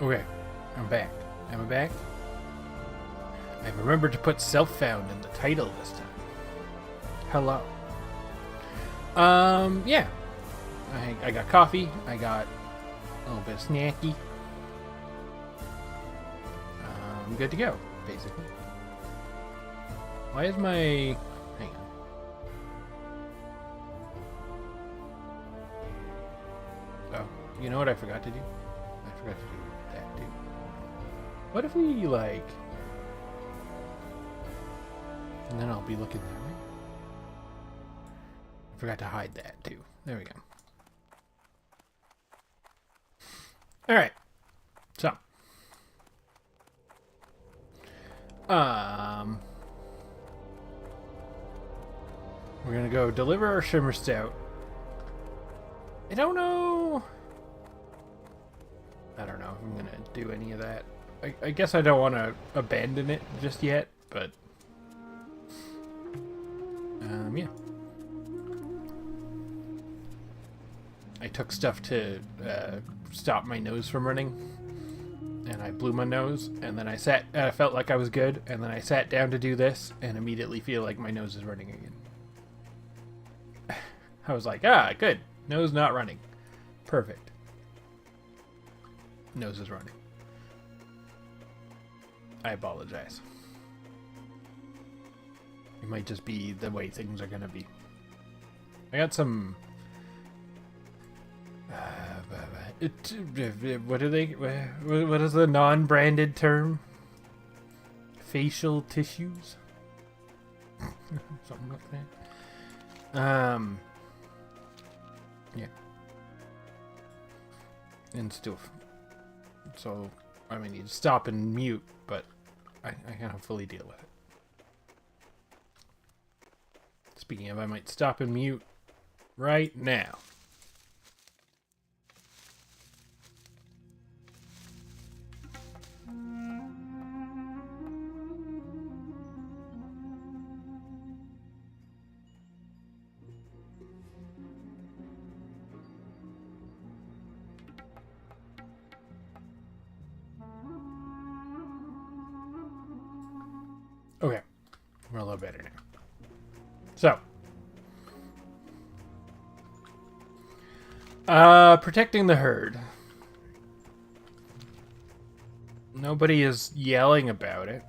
Okay, I'm back. Am I back? I remembered to put self-found in the title this time. Hello. Yeah. I got coffee. I got a little bit of snacky. I'm good to go, basically. Why is my... Hang on. Oh, you know what I forgot to do? I forgot to do that, too. What if we, like... And then I'll be looking that way. I forgot to hide that, too. There we go. Alright. So. We're gonna go deliver our shimmer stout. I don't know if I'm gonna do any of that. I guess I don't want to abandon it just yet, but yeah. I took stuff to stop my nose from running, and I blew my nose, and then I felt like I was good, and then I sat down to do this, and immediately feel like my nose is running again. I was like, good. Nose not running. Perfect. Nose is running. I apologize. It might just be the way things are gonna be. I got some... what is the non-branded term? Facial tissues? Something like that. Yeah. And stuff. So, I mean, you stop and mute, but I kind of fully deal with it. Speaking of, I might stop and mute right now. Okay, we're a little better now. So, protecting the herd. Nobody is yelling about it.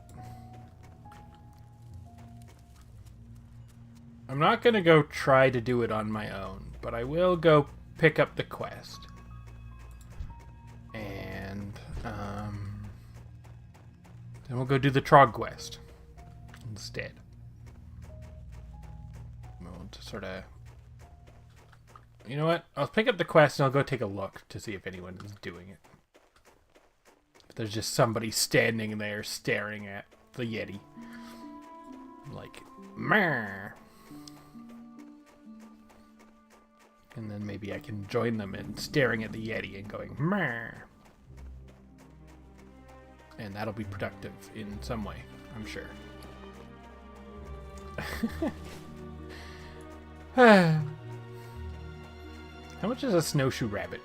I'm not gonna go try to do it on my own, but I will go pick up the quest. And, then we'll go do the Trog quest instead. We'll just sort of... You know what? I'll pick up the quest and I'll go take a look to see if anyone is doing it. If there's just somebody standing there staring at the Yeti. Like, meh. And then maybe I can join them in staring at the Yeti and going, meh. And that'll be productive in some way, I'm sure. How much is a snowshoe rabbit?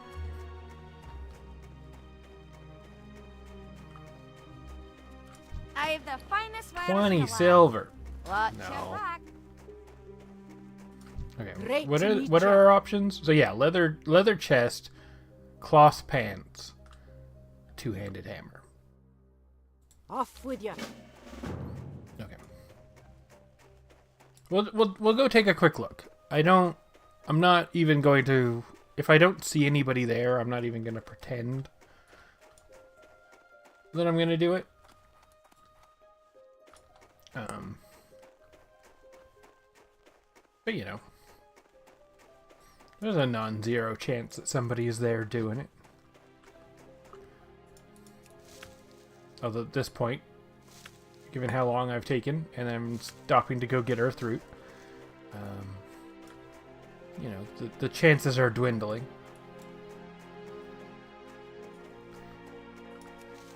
I have the finest wares 20 silver. Watch No. your back. Okay. Great What to are meet what ya. are our options? So yeah, leather chest, cloth pants, two-handed hammer. Off with you. Okay. We'll go take a quick look. I'm not even going to, if I don't see anybody there, I'm not even going to pretend that I'm going to do it. But you know, there's a non-zero chance that somebody is there doing it. Although at this point, given how long I've taken, and I'm stopping to go get Earthroot, you know, the chances are dwindling.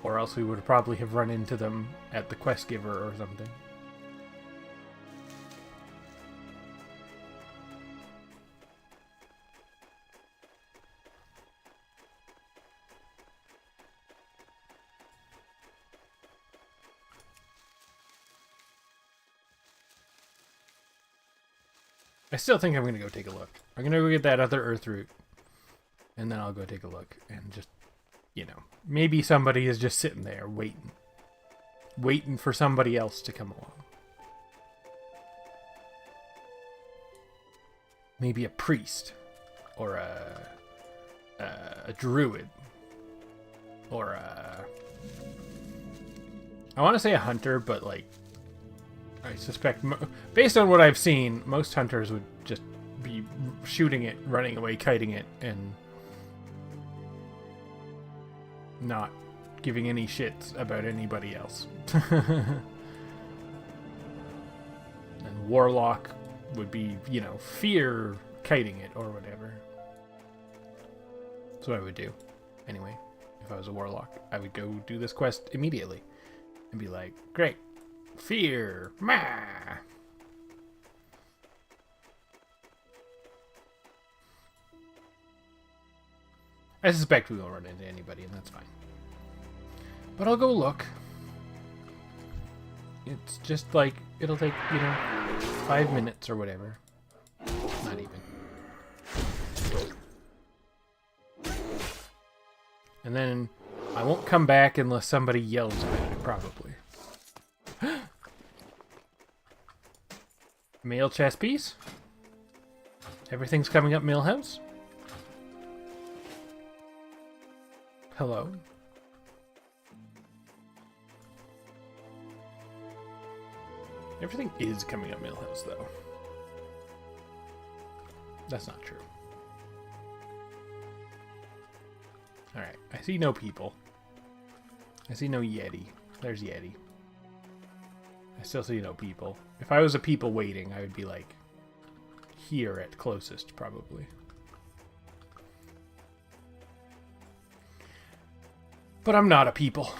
Or else we would probably have run into them at the quest giver or something. I still think I'm going to go take a look. I'm going to go get that other earth root. And then I'll go take a look. And just, you know, maybe somebody is just sitting there waiting. Waiting for somebody else to come along. Maybe a priest. Or a druid. Or a... I want to say a hunter, but like... I suspect, based on what I've seen, most hunters would just be shooting it, running away, kiting it, and not giving any shits about anybody else. And warlock would be, you know, fear kiting it or whatever. That's what I would do. Anyway, if I was a warlock, I would go do this quest immediately and be like, great. Fear. Mah. I suspect we won't run into anybody, and that's fine. But I'll go look. It's just like, it'll take, you know, 5 minutes or whatever. Not even. And then I won't come back unless somebody yells about it, probably. Mail chess piece. Everything's coming up Millhouse. Hello. Everything is coming up Millhouse, though. That's not true. Alright, I see no people. I see no Yeti. There's Yeti. I still see no people. If I was a people waiting, I would be like here at closest, probably. But I'm not a people.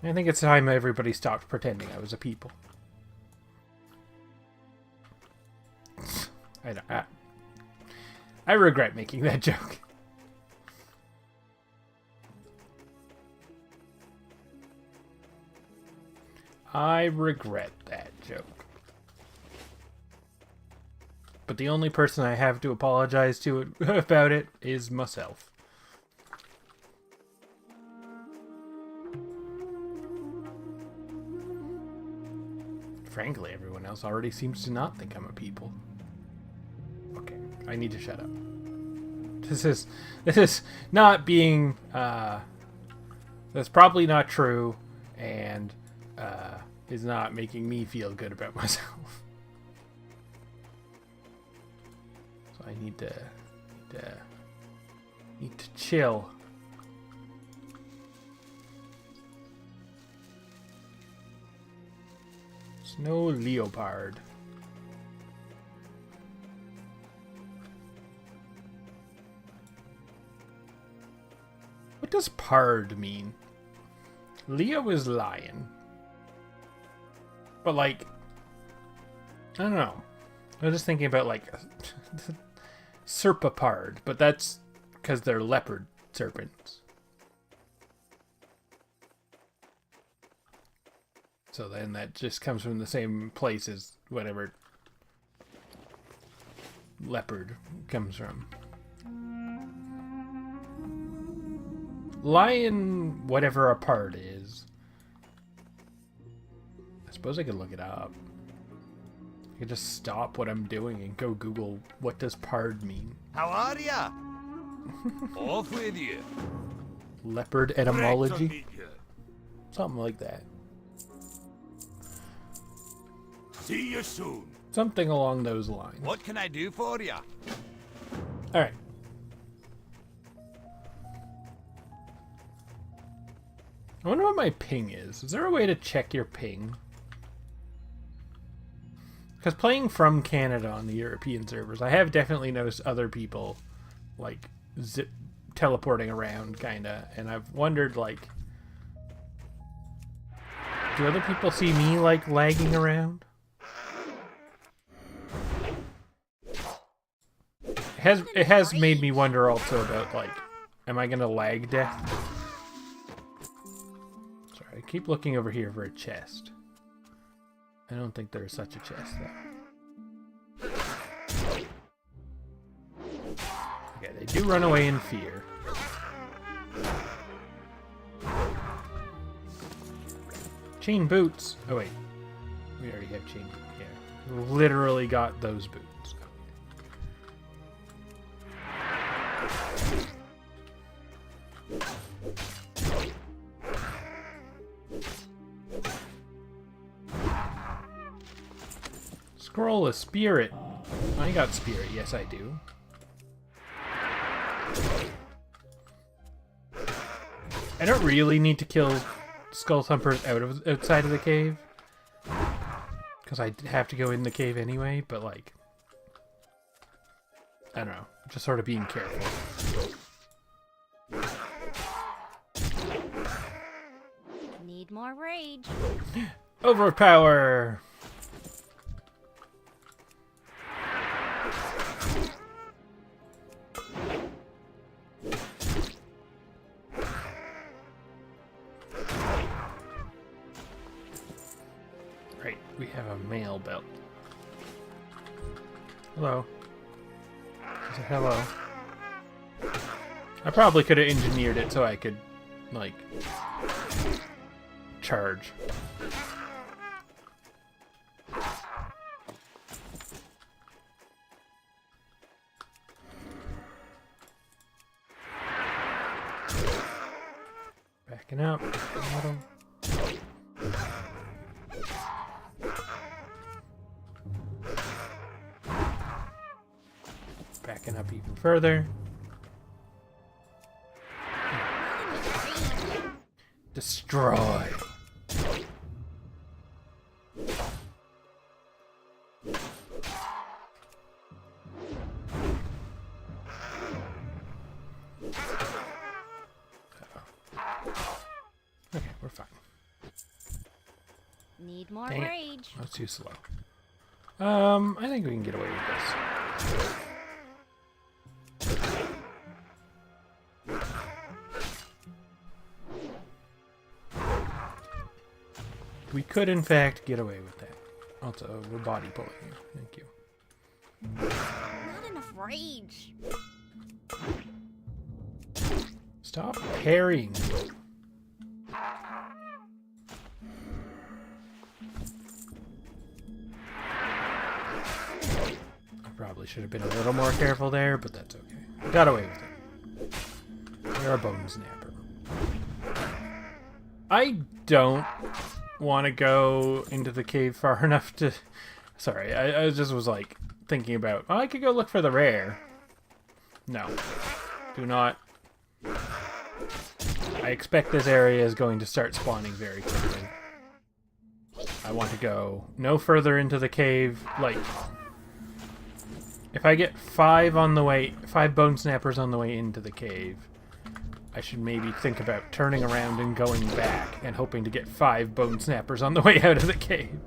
I think it's time everybody stopped pretending I was a people. I regret making that joke. I regret that joke. But the only person I have to apologize to about it is myself. Frankly, everyone else already seems to not think I'm a people. Okay, I need to shut up. This is not being that's probably not true, and is not making me feel good about myself. So I need to chill. Snow leopard. What does pard mean? Leo is lion. But like, I don't know. I was just thinking about like serpapard, but that's because they're leopard serpents. So then that just comes from the same place as whatever leopard comes from. Lion, whatever a pard is. I suppose I could look it up. I could just stop what I'm doing and go Google what does pard mean. How are ya? Off with you. Leopard etymology? Great to meet you. Something like that. See you soon. Something along those lines. What can I do for ya? Alright. I wonder what my ping is. Is there a way to check your ping? Because playing from Canada on the European servers, I have definitely noticed other people, like, teleporting around, kinda. And I've wondered, like, do other people see me, like, lagging around? It has made me wonder also about, like, am I gonna lag death? Sorry, I keep looking over here for a chest. I don't think there's such a chest, though. Okay, they do run away in fear. Chain boots! Oh, wait. We already have chain boots. Yeah. We literally got those boots. Scroll of spirit. I got spirit. Yes, I do. I don't really need to kill skull thumpers outside of the cave, because I have to go in the cave anyway. But like, I don't know. Just sort of being careful. Need more rage. Overpower. Right, we have a mail belt. Hello. Is it hello? I probably could have engineered it so I could, like, charge. Backing up. Bottom. Backing up even further. Destroy. Okay, we're fine. Need more Dang it. rage. That's too slow. I think we can get away with this. We could, in fact, get away with that. Also, we're body pulling you. Thank you. Not enough rage. Stop parrying. I probably should have been a little more careful there, but that's okay. We got away with it. You're a bone snapper. I don't want to go into the cave far enough to... Sorry, I just was like thinking about, oh, I could go look for the rare. No. Do not. I expect this area is going to start spawning very quickly. I want to go no further into the cave. Like, if I get 5 bone snappers on the way into the cave, I should maybe think about turning around and going back and hoping to get 5 bone snappers on the way out of the cave.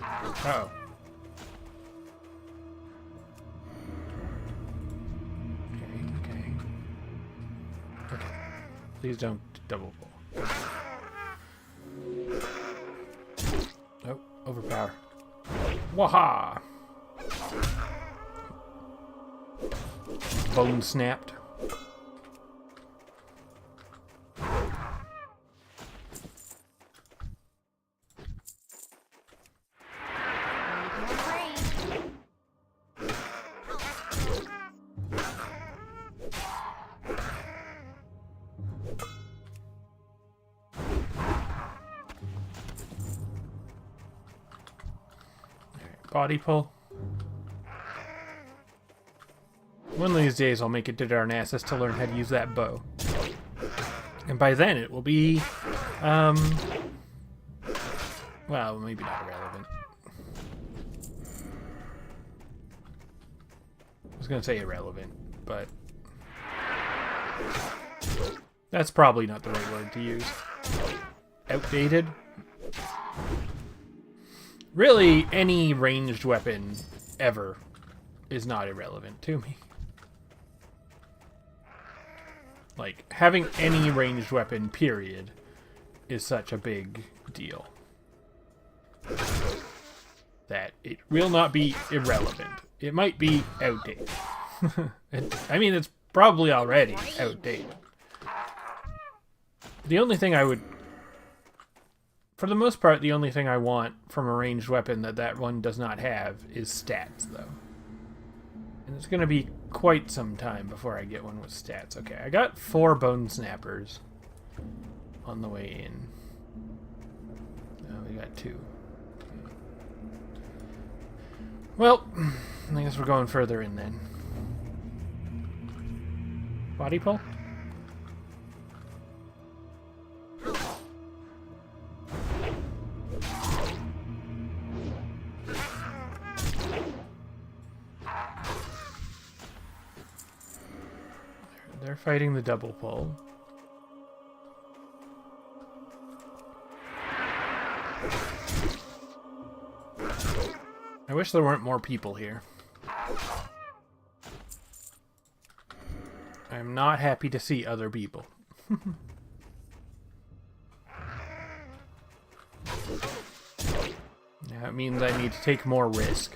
Uh-oh. Okay. Please don't double pull. Nope. Overpower. Waha! Bone snapped. Body pull. One of these days I'll make it to Darnassus to learn how to use that bow. And by then it will be, well, maybe not irrelevant. I was going to say irrelevant, but that's probably not the right word to use. Outdated? Really, any ranged weapon ever is not irrelevant to me. Like, having any ranged weapon, period, is such a big deal that it will not be irrelevant. It might be outdated. I mean, it's probably already outdated. The only thing I would... For the most part, the only thing I want from a ranged weapon that one does not have is stats, though. And it's going to be quite some time before I get one with stats. Okay, I got 4 bone snappers on the way in. Oh, we got 2. Okay. Well, I guess we're going further in then. Body pull? They're fighting the double pull. I wish there weren't more people here. I'm not happy to see other people. That means I need to take more risk.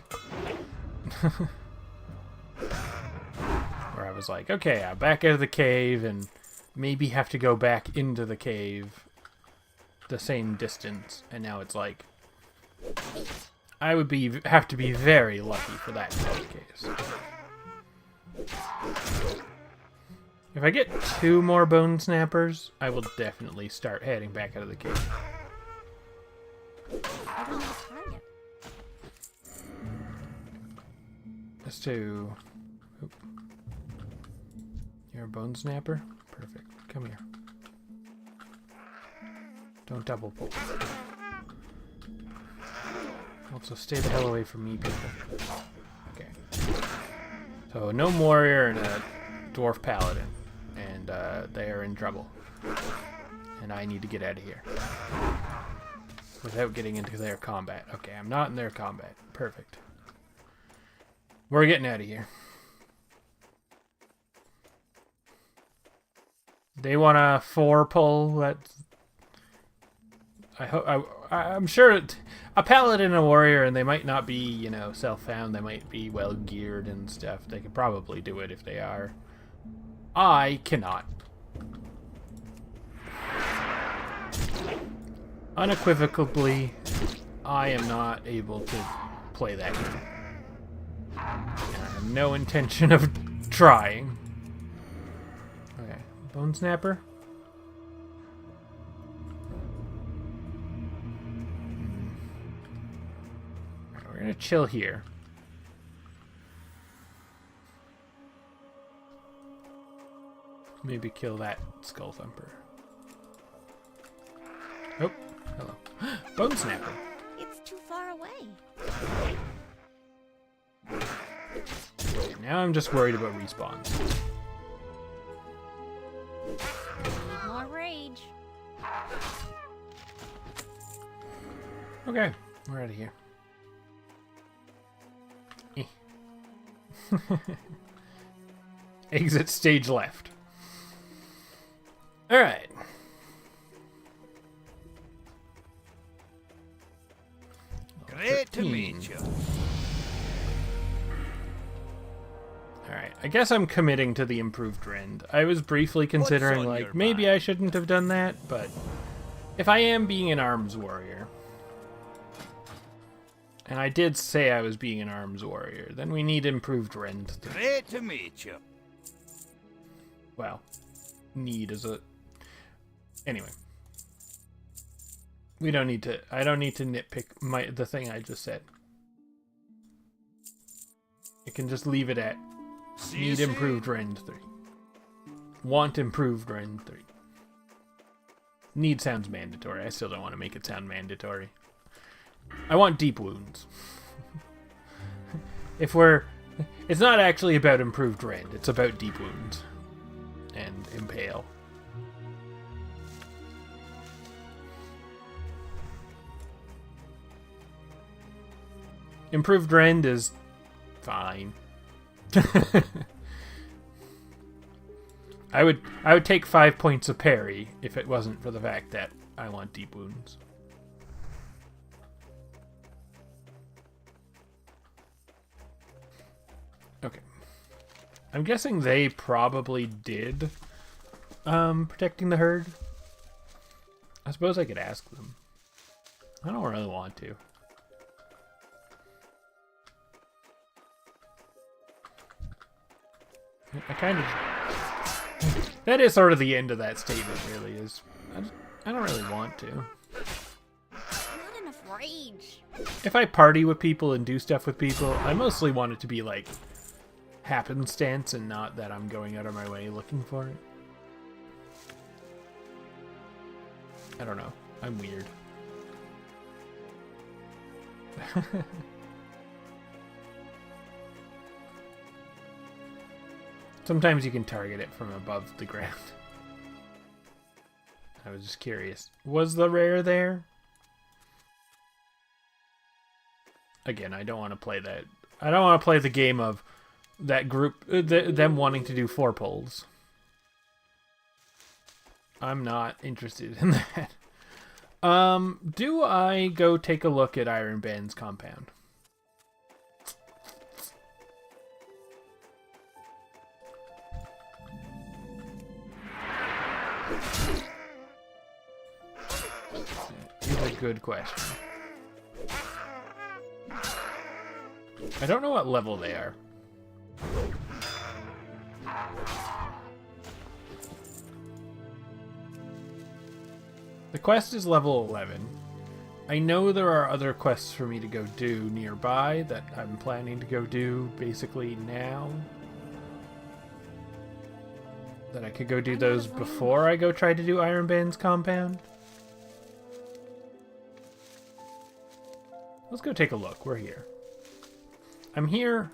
Where I was like, okay, I'm back out of the cave and maybe have to go back into the cave the same distance. And now it's like, I would have to be very lucky for that to be the case. If I get 2 more bone snappers, I will definitely start heading back out of the cave. Let's do... Oop. You're a bone snapper? Perfect. Come here. Don't double pull. Also, stay the hell away from me, people. Okay. So, no warrior and a dwarf paladin. And they are in trouble. And I need to get out of here. Without getting into their combat. Okay, I'm not in their combat. Perfect. We're getting out of here. They want a 4 pull. That's... I'm sure a paladin and a warrior, and they might not be, you know, self-found. They might be well geared and stuff. They could probably do it if they are. I cannot. Unequivocally, I am not able to play that game. And I have no intention of trying. Okay, bone snapper. Alright, we're gonna chill here. Maybe kill that skull thumper. Oh, hello. Bone snapper. It's too far away. Okay, now I'm just worried about respawns. More rage. Okay, we're out of here. Exit stage left. Alright. Great to meet you. Alright, I guess I'm committing to the improved rend. I was briefly considering, on like, your maybe mind? I shouldn't have done that, but if I am being an arms warrior, and I did say I was being an arms warrior, then we need improved rend. Great to meet you. Well, need is a... Anyway. We don't need to... I don't need to nitpick the thing I just said. I can just leave it at need improved rend 3. Want improved rend 3. Need sounds mandatory. I still don't want to make it sound mandatory. I want deep wounds. If we're... It's not actually about improved rend. It's about deep wounds. And impale. Improved rend is I would take 5 points of parry if it wasn't for the fact that I want deep wounds. Okay. I'm guessing they probably did protecting the herd. I suppose I could ask them. I don't really want to. I kind of... That is sort of the end of that statement, really, is... I don't really want to. Not enough rage. If I party with people and do stuff with people, I mostly want it to be, like, happenstance and not that I'm going out of my way looking for it. I don't know. I'm weird. Sometimes you can target it from above the ground. I was just curious. Was the rare there? Again, I don't want to play that. I don't want to play the game of that group, them wanting to do 4 pulls. I'm not interested in that. Do I go take a look at Iron Band's compound? That's a good question. I don't know what level they are. The quest is level 11. I know there are other quests for me to go do nearby that I'm planning to go do basically now. That I could go do those before I go try to do Iron Band's compound. Let's go take a look. We're here. I'm here.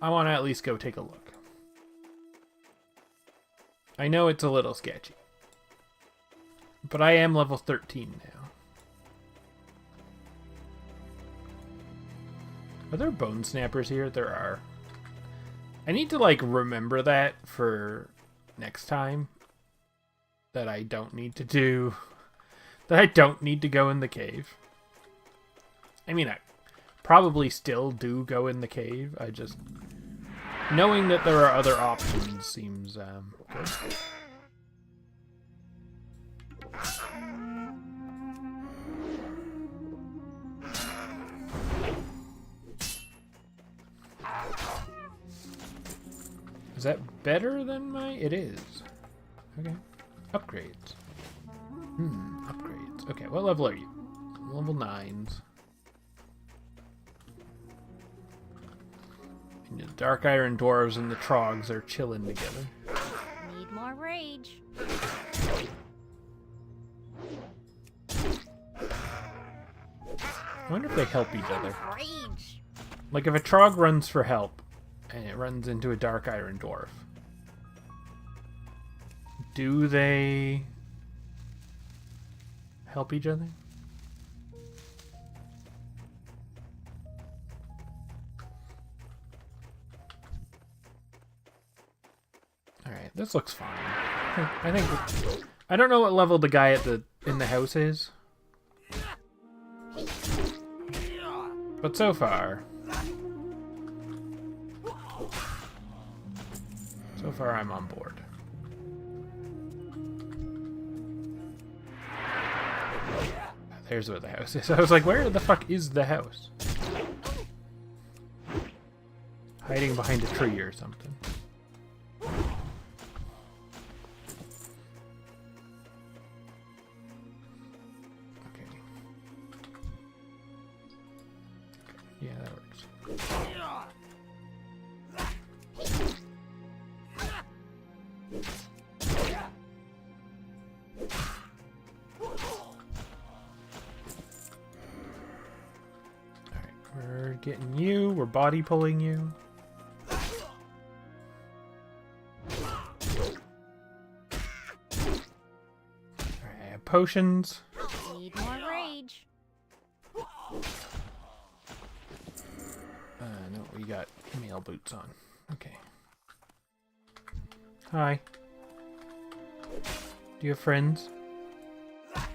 I want to at least go take a look. I know it's a little sketchy. But I am level 13 now. Are there bone snappers here? There are. I need to, like, remember that for next time. That I don't need to do... That I don't need to go in the cave. I mean, I probably still do go in the cave. I just... Knowing that there are other options seems good. Is that better than my... It is. Okay. Upgrades. Upgrades. Okay, what level are you? Level 9s. And the Dark Iron Dwarves and the Trogs are chilling together. Need more rage. I wonder if they help each other. Rage. Like if a Trog runs for help, and it runs into a Dark Iron Dwarf, do they help each other? Alright, this looks fine. I think I don't know what level the guy in the house is. But so far I'm on board. There's where the house is. I was like, where the fuck is the house? Hiding behind a tree or something. Okay. Yeah, that works. We're getting you. We're body pulling you. Alright, potions. Need more rage. No, we got mail boots on. Okay. Hi. Do you have friends? Okay.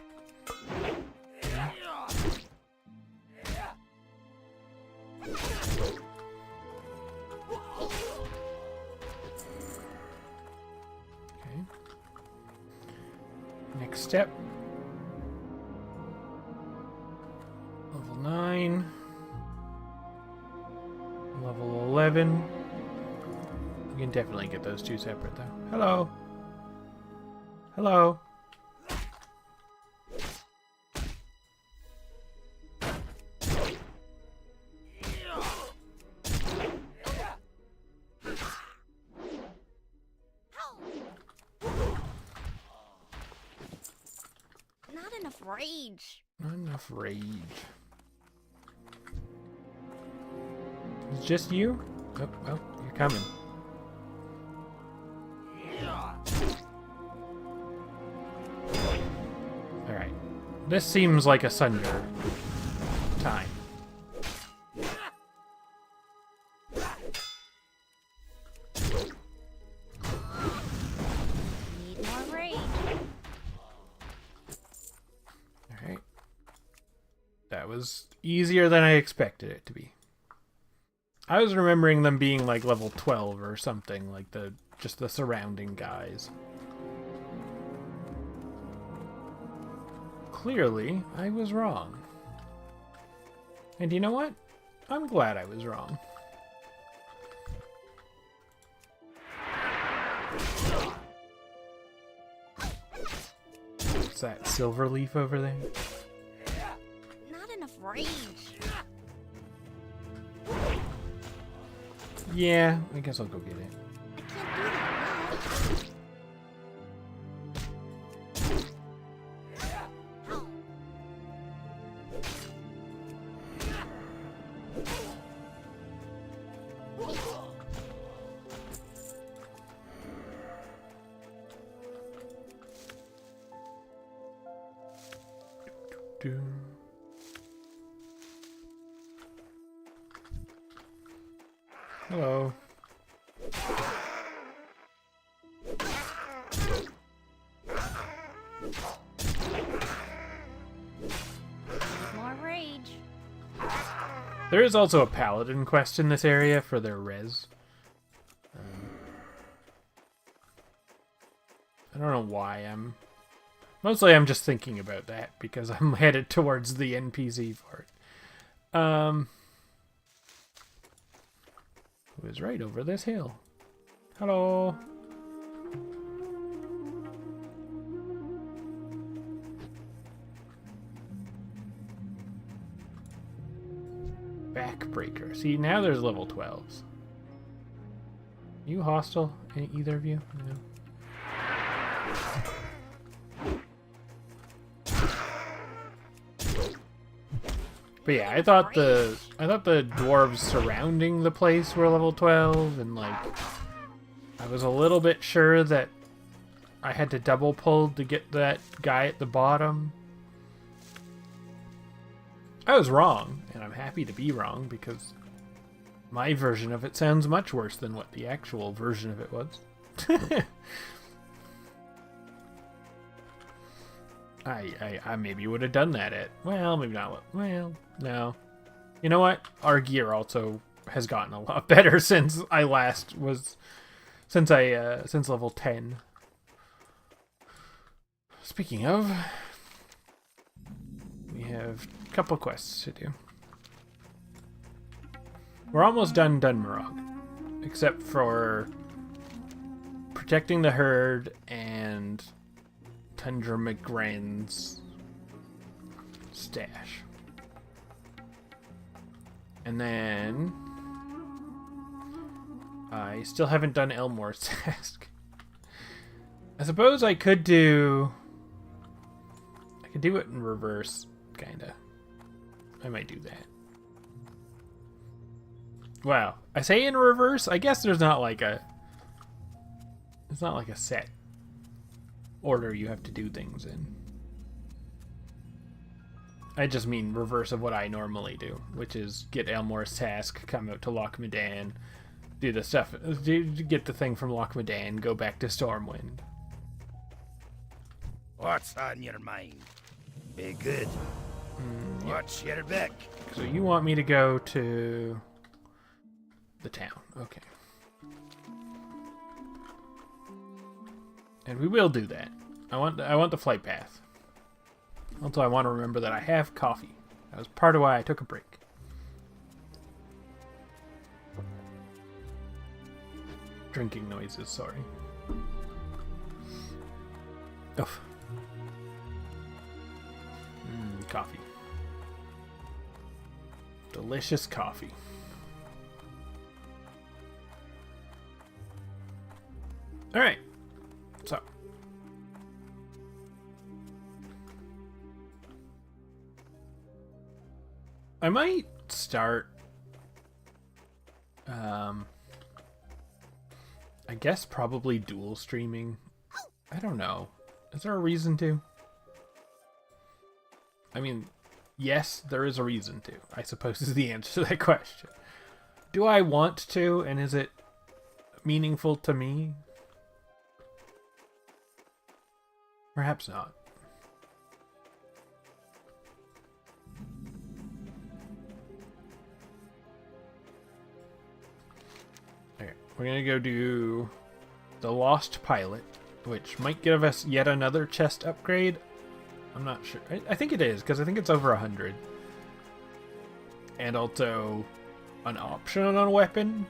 Next step. Level 9. Level 11. We can definitely get those two separate though. Hello. Hello. Not enough rage. Not enough rage. It's just you? Oh, well, you're coming. Alright. This seems like a Sunder time. Need more rage. Alright. That was easier than I expected it to be. I was remembering them being like level 12 or something, like just the surrounding guys. Clearly, I was wrong. And you know what? I'm glad I was wrong. What's that silver leaf over there? Not enough rage. Yeah, I guess I'll go get it. I can't do that now. Do. Hello. More rage. There is also a paladin quest in this area for their res. I don't know why Mostly I'm just thinking about that because I'm headed towards the NPC for it. Who is right over this hill? Hello. Backbreaker. See, now there's level 12s. You hostile? Either of you? No. But yeah, I thought the dwarves surrounding the place were level 12, and like I was a little bit sure that I had to double pull to get that guy at the bottom. I was wrong, and I'm happy to be wrong because my version of it sounds much worse than what the actual version of it was. I maybe would have done that well, maybe not. Well, no. You know what? Our gear also has gotten a lot better since I last was since level 10. Speaking of, we have a couple quests to do. We're almost done Dunmarog, except for protecting the herd and Tundra McGrand's stash. And then I still haven't done Elmore's task. I suppose I could do it in reverse, kinda. I might do that. Wow. I say in reverse, I guess there's not like a set order you have to do things in. I just mean reverse of what I normally do, which is get Elmore's task, come out to Loch Medan, do the stuff, get the thing from Loch Modan, go back to Stormwind. What's on your mind? Be good. Watch your back. So you want me to go to the town. Okay. And we will do that. I want the flight path. Also, I want to remember that I have coffee. That was part of why I took a break. Drinking noises, sorry. Oof. Coffee. Delicious coffee. Alright. So. I might start I guess probably dual streaming. I don't know. Is there a reason to? I mean, yes, there is a reason to, I suppose, is the answer to that question. Do I want to, and is it meaningful to me? Perhaps not. Okay, we're gonna go do the Lost Pilot, which might give us yet another chest upgrade. I'm not sure. I think it is, because I think it's over 100. And also an option on a weapon.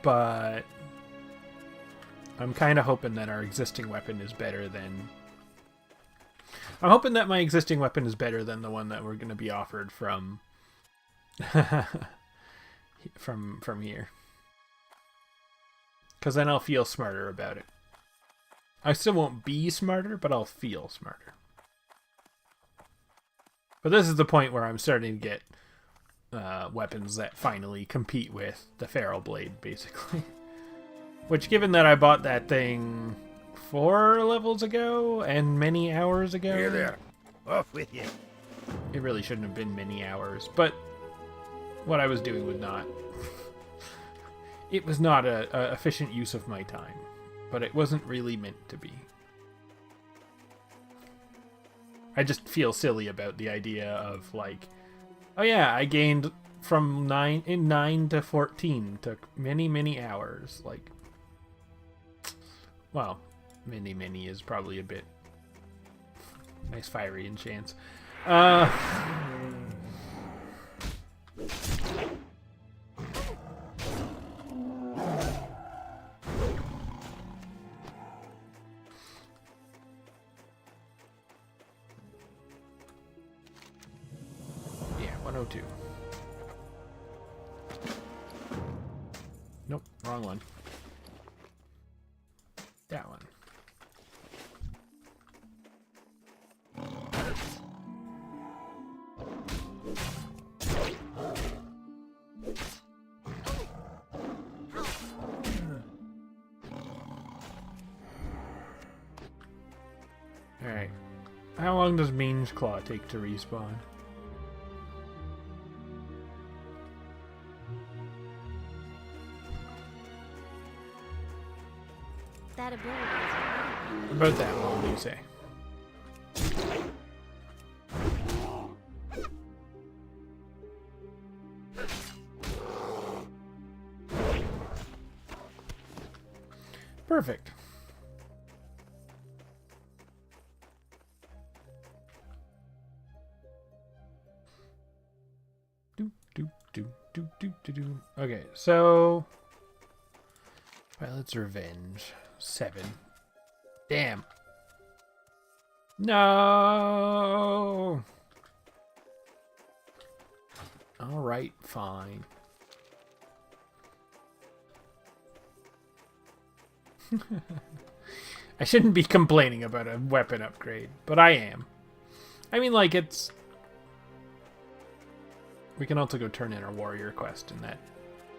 But I'm kind of hoping that our existing weapon is better than... I'm hoping that my existing weapon is better than the one that we're going to be offered from... from here. Because then I'll feel smarter about it. I still won't be smarter, but I'll feel smarter. But this is the point where I'm starting to get weapons that finally compete with the Feral Blade, basically. Which, given that I bought that thing 4 levels ago and many hours ago... Here there. Off with you. It really shouldn't have been many hours, but what I was doing was not... it was not a efficient use of my time. But it wasn't really meant to be. I just feel silly about the idea of, like, oh yeah, I gained from 9 to 14. Took many, many hours. Like, well, many is probably a bit nice, fiery enchants. Yeah, 102. Nope, wrong one. That one. Alright. How long does Mange Claw take to respawn? That ability is About that long, do you say? Perfect. Okay, so Pilot's Revenge 7. Damn. No. All right, fine. I shouldn't be complaining about a weapon upgrade, but I am. I mean, like, it's... We can also go turn in our warrior quest, and that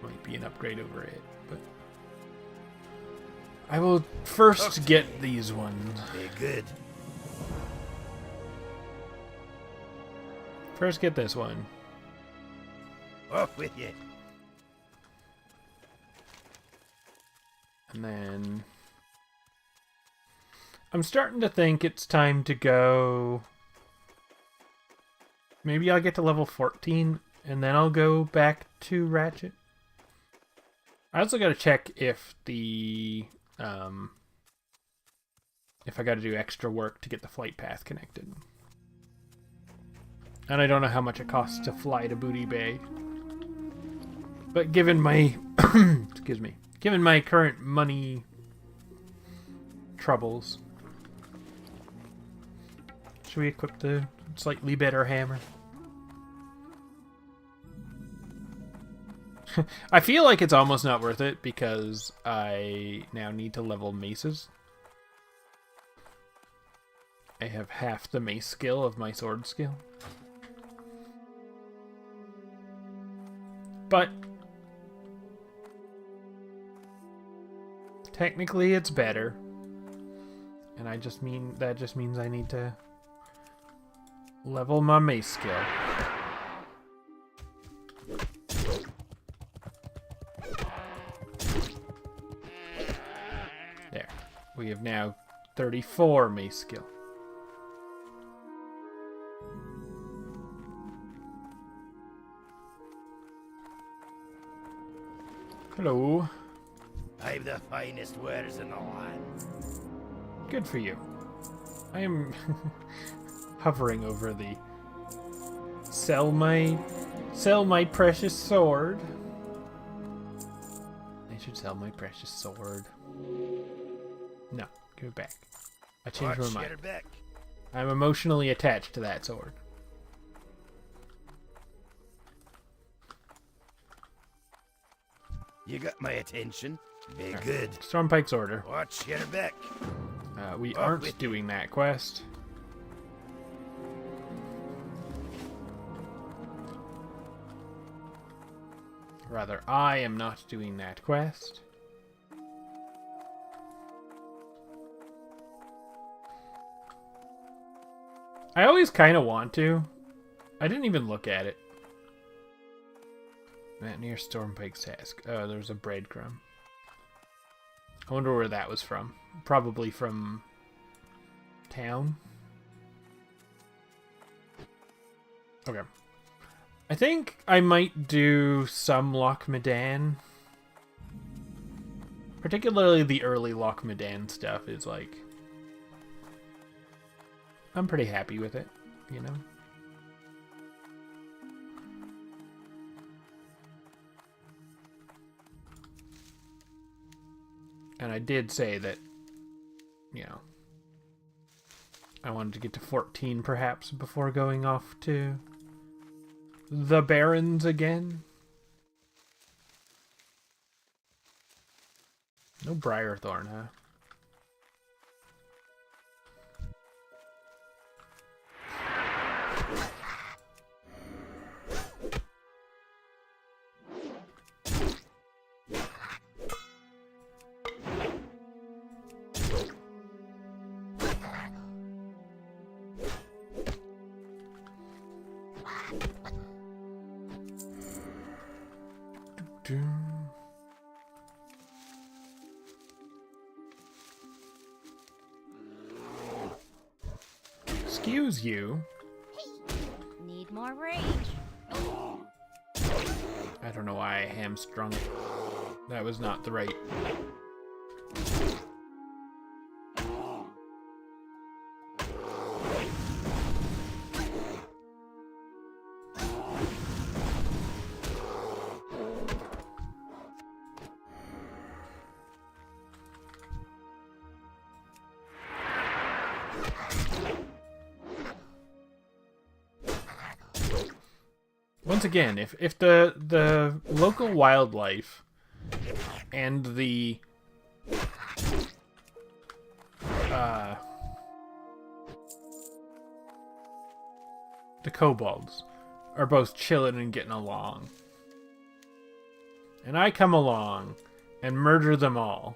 might be an upgrade over it, but... I will first get these ones. Be good. First get this one. Off with you. And then I'm starting to think it's time to go. Maybe I'll get to level 14 and then I'll go back to Ratchet. I also got to check if the if I got to do extra work to get the flight path connected. And I don't know how much it costs to fly to Booty Bay. But given my excuse me, given my current money troubles, should we equip the slightly better hammer? I feel like it's almost not worth it because I now need to level maces. I have half the mace skill of my sword skill. But technically it's better. And that just means I need to level my mace skill. There. We have now 34 mace skill. Hello. I've the finest wares in the land. Good for you. I am hovering over the sell my precious sword. I should sell my precious sword. No, give it back. I changed my mind. I'm emotionally attached to that sword. You got my attention. Be good. Stormpike's order. Watch your back. We aren't doing that quest. Rather, I am not doing that quest. I always kind of want to. I didn't even look at it. That near Stormpike's task. Oh, there's a breadcrumb. I wonder where that was from. Probably from town. Okay. I think I might do some Loch Medan. Particularly the early Loch Medan stuff is like... I'm pretty happy with it, you know? And I did say that, you know, I wanted to get to 14 perhaps before going off to the Barrens again. No Briarthorn, huh? Excuse you. Need more rage. I don't know why I hamstrung it. That was not the right... Once again, if the local wildlife and the kobolds are both chilling and getting along, and I come along and murder them all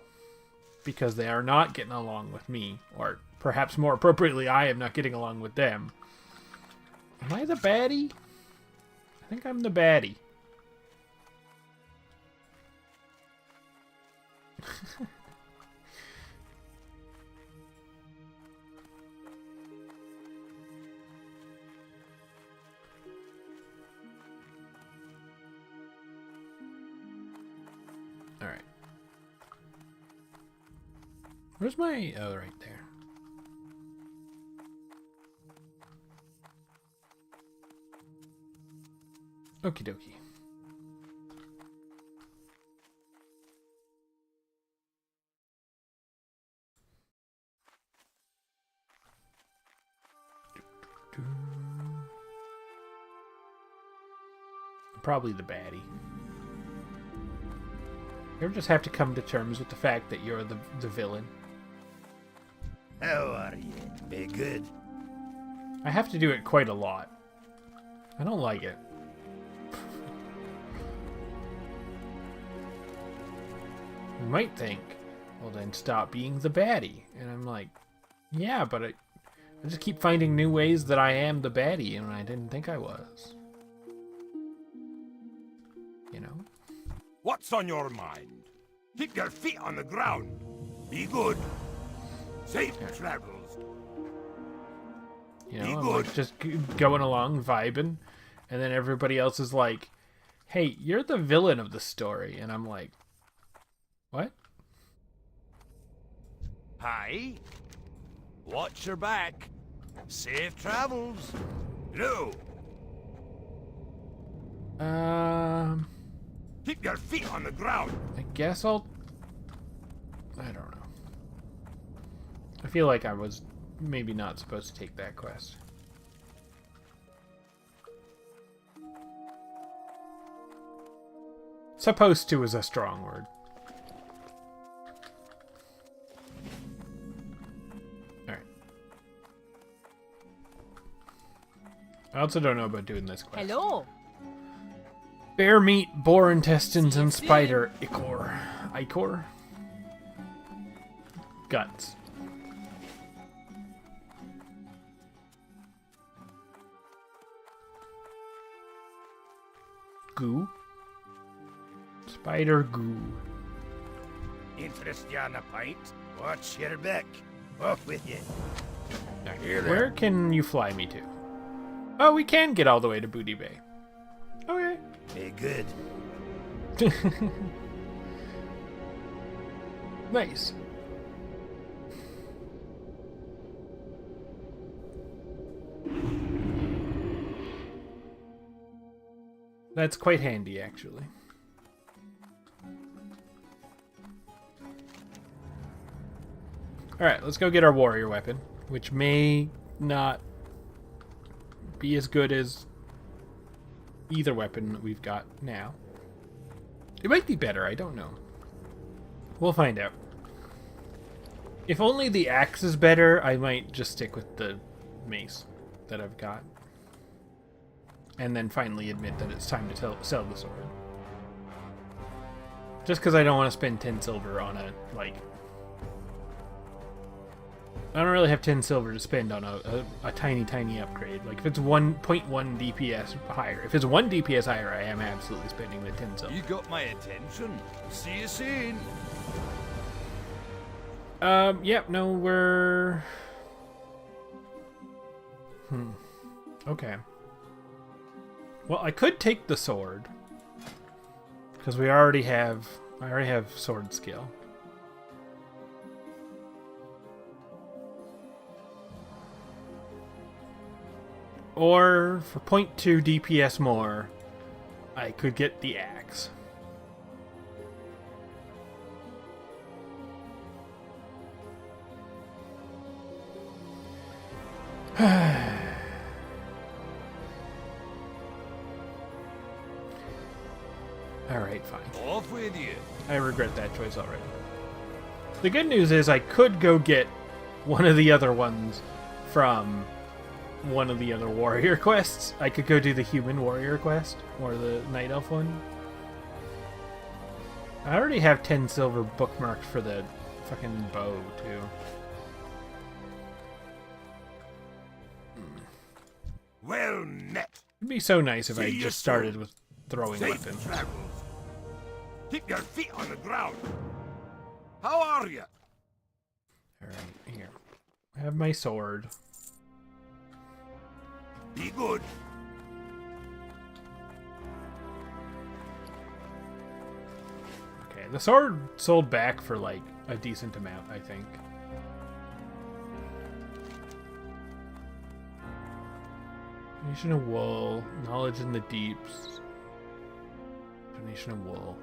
because they are not getting along with me, or perhaps more appropriately, I am not getting along with them, am I the baddie? I think I'm the baddie. Alright. Where's my... Oh, right there. Okie dokie. Probably the baddie. You ever just have to come to terms with the fact that you're the villain? How are you? Be good. I have to do it quite a lot. I don't like it. You might think, well then stop being the baddie. And I'm like, yeah, but I just keep finding new ways that I am the baddie, and I didn't think I was. You know? What's on your mind? Keep your feet on the ground. Be good. Safe travels. You know, I'm like just going along, vibing, and then everybody else is like, hey, you're the villain of the story. And I'm like, what? Hi. Watch your back. Safe travels. No. Keep your feet on the ground. I guess I'll... I don't know. I feel like I was maybe not supposed to take that quest. Supposed to is a strong word. Alright. I also don't know about doing this quest. Hello. Bear meat, boar intestines, and spider ichor. Ichor? Guts. Goo. Spider goo. Interest you on a pint? Watch your back. Off with you. Where can you fly me to? Oh, we can get all the way to Booty Bay. Okay. Be good. Nice. That's quite handy, actually. Alright, let's go get our warrior weapon, which may not be as good as either weapon that we've got now. It might be better, I don't know. We'll find out. If only the axe is better, I might just stick with the mace that I've got. And then finally admit that it's time to sell the sword. Just because I don't want to spend 10 silver on a, like... I don't really have 10 silver to spend on a tiny, tiny upgrade. Like, if it's 1.1 DPS higher. If it's 1 DPS higher, I am absolutely spending the 10 silver. You got my attention. See you soon. Yep, no, we're... Okay. Well, I could take the sword. Because I already have sword skill. Or, for 0.2 DPS more, I could get the axe. Alright, fine. Off with you. I regret that choice already. The good news is I could go get one of the other ones from one of the other warrior quests. I could go do the human warrior quest, or the night elf one. I already have 10 silver bookmarked for the fucking bow, too. Well met. It'd be so nice if I See you just started soon. with throwing Safe weapons. travels. Keep your feet on the ground. How are you? Alright, here. I have my sword. Be good. Okay, the sword sold back for like a decent amount, I think. Donation of wool, knowledge in the deeps. Donation of wool.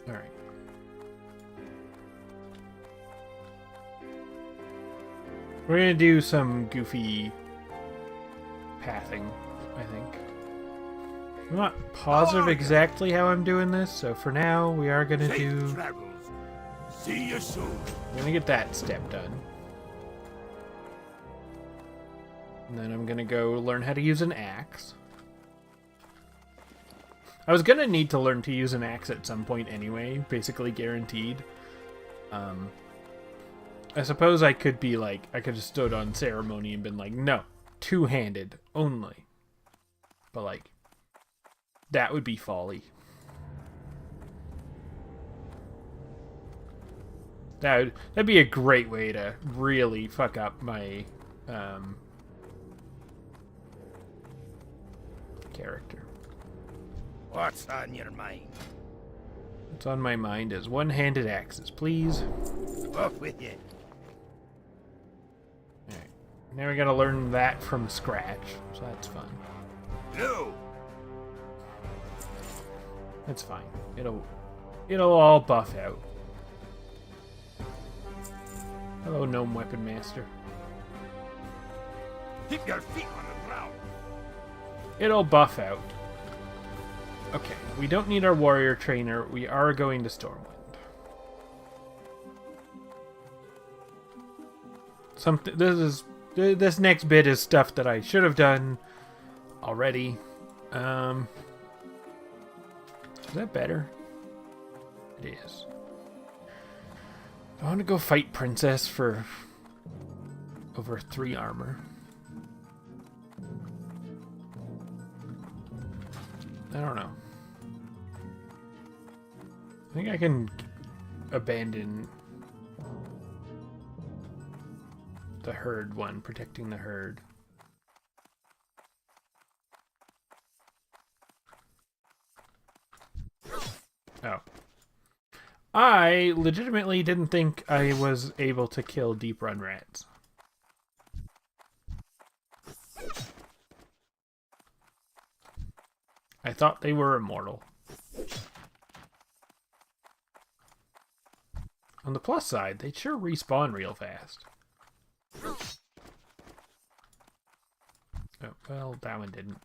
Alright. We're gonna do some goofy pathing, I think. I'm not positive exactly how I'm doing this, so for now we are gonna do. Travels. See you soon. I'm gonna get that step done. And then I'm gonna go learn how to use an axe. I was gonna need to learn to use an axe at some point anyway, basically guaranteed. I suppose I could be like, I could have stood on ceremony and been like, no, two-handed only. But like, that would be folly. That'd be a great way to really fuck up my character. What's on your mind? What's on my mind is one-handed axes, please. Off with you. Alright. Now we gotta learn that from scratch, so that's fun. No. That's fine. It'll all buff out. Hello, Gnome Weapon Master. Keep your feet on the ground. It'll buff out. Okay, we don't need our warrior trainer. We are going to Stormwind. This next bit is stuff that I should have done already. Is that better? It is. I want to go fight Princess for over 3 armor. I don't know. I think I can abandon the herd one, protecting the herd. Oh. I legitimately didn't think I was able to kill deep run rats. I thought they were immortal. On the plus side, they sure respawn real fast. Oh, well, that one didn't.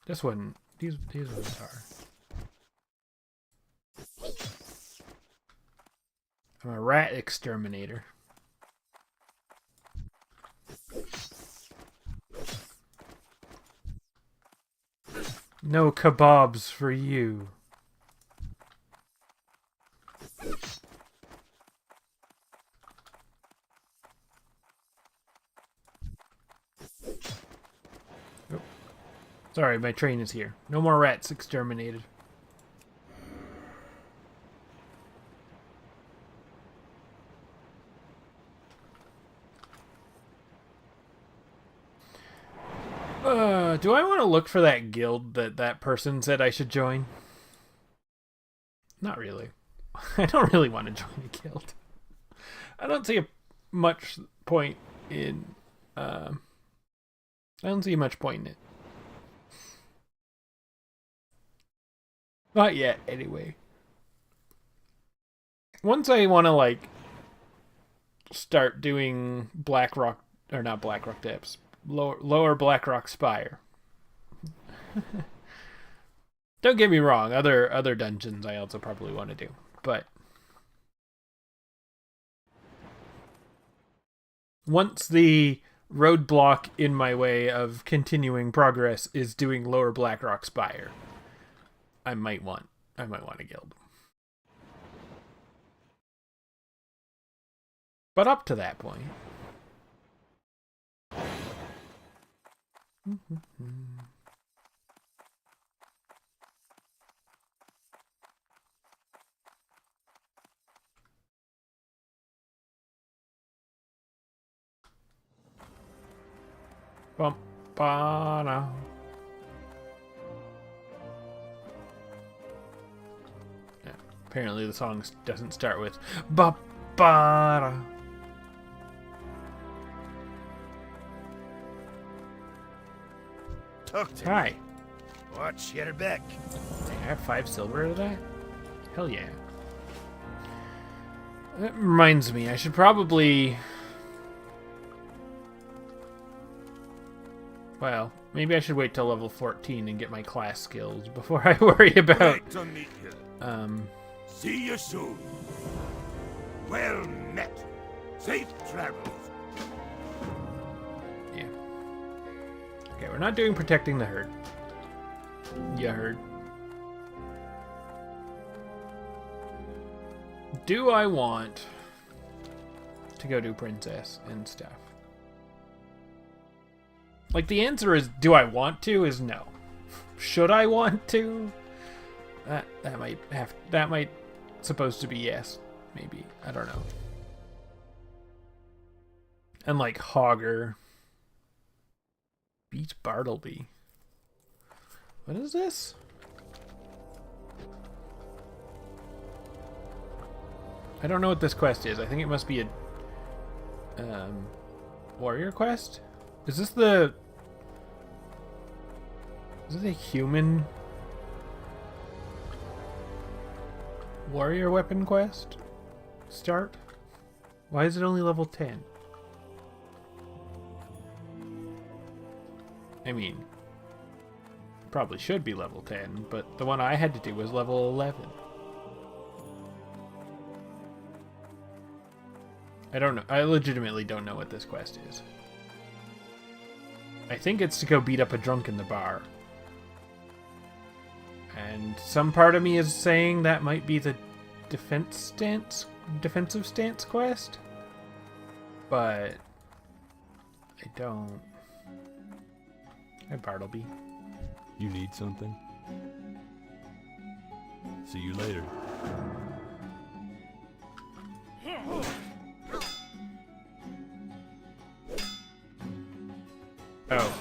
This one, these ones are. I'm a rat exterminator. No kebabs for you. Oh. Sorry, my train is here. No more rats exterminated. Do I want to look for that guild that person said I should join? Not really. I don't really want to join a guild. I don't see much point in... I don't see much point in it. Not yet, anyway. Once I want to, like, start doing Blackrock... Or not Blackrock Depths. Lower Blackrock Spire. Don't get me wrong, other dungeons I also probably want to do, but once the roadblock in my way of continuing progress is doing Lower Blackrock Spire, I might want a guild. But up to that point. Bum, ba, na. Apparently the song doesn't start with ba-ba-da. Talk to Hi. me. Watch your back. Dang, I have 5 silver to that? Hell yeah. That reminds me, I should probably... Well, maybe I should wait till level 14 and get my class skills before I worry about... Great to meet you. See you soon. Well met. Safe travels. Yeah. Okay, we're not doing protecting the herd. You heard. Do I want to go do princess and stuff? Like, the answer is, do I want to, is no. Should I want to? That might supposed to be yes, maybe. I don't know. And like Hogger. Beat Bartleby. What is this? I don't know what this quest is. I think it must be a warrior quest? Is this the... Is it a human warrior weapon quest? Start? Why is it only level 10? I mean, probably should be level 10, but the one I had to do was level 11. I don't know. I legitimately don't know what this quest is. I think it's to go beat up a drunk in the bar. And some part of me is saying that might be the defensive stance quest. But I don't. Hi, Bartleby. You need something? See you later. Oh.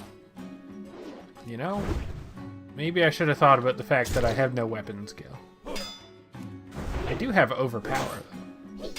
You know, maybe I should have thought about the fact that I have no weapon skill. I do have overpower, though.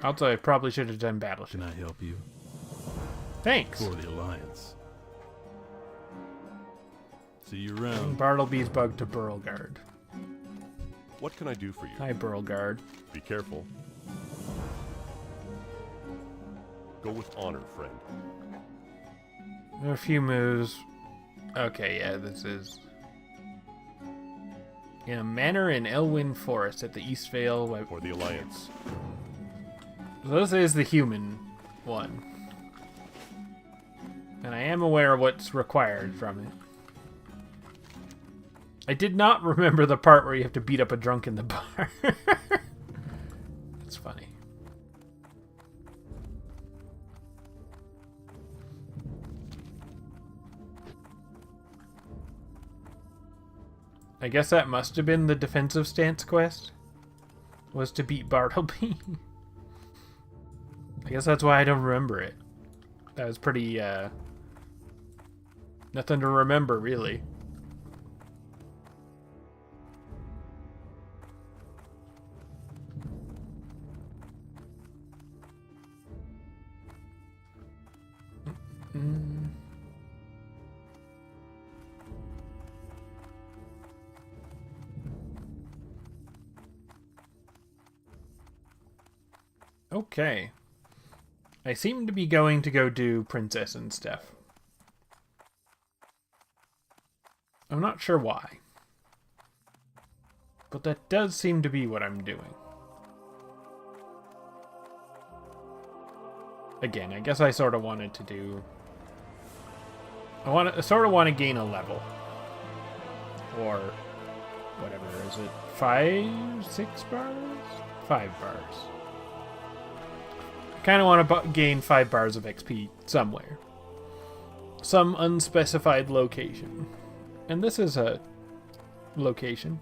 Also, I probably should have done battleship. Can I help you? Thanks. For the Alliance. See you around. Bartleby's bug to Burlgard. What can I do for you? Hi, Burlgard. Be careful. Go with honor, friend. There are a few moves. Okay, yeah, this is... In a manor in Elwyn Forest at the East Vale. For the Alliance. So this is the human one. And I am aware of what's required from it. I did not remember the part where you have to beat up a drunk in the bar. That's funny. I guess that must have been the defensive stance quest. Was to beat Bartleby. I guess that's why I don't remember it. That was pretty, nothing to remember, really. Okay. I seem to be going to go do princess and stuff. I'm not sure why. But that does seem to be what I'm doing. Again, I guess I sort of wanted to do... I sort of want to gain a level. Or whatever, is it 5, 6 bars? 5 bars. Kind of want to gain 5 bars of XP somewhere. some unspecified location. And this is a location.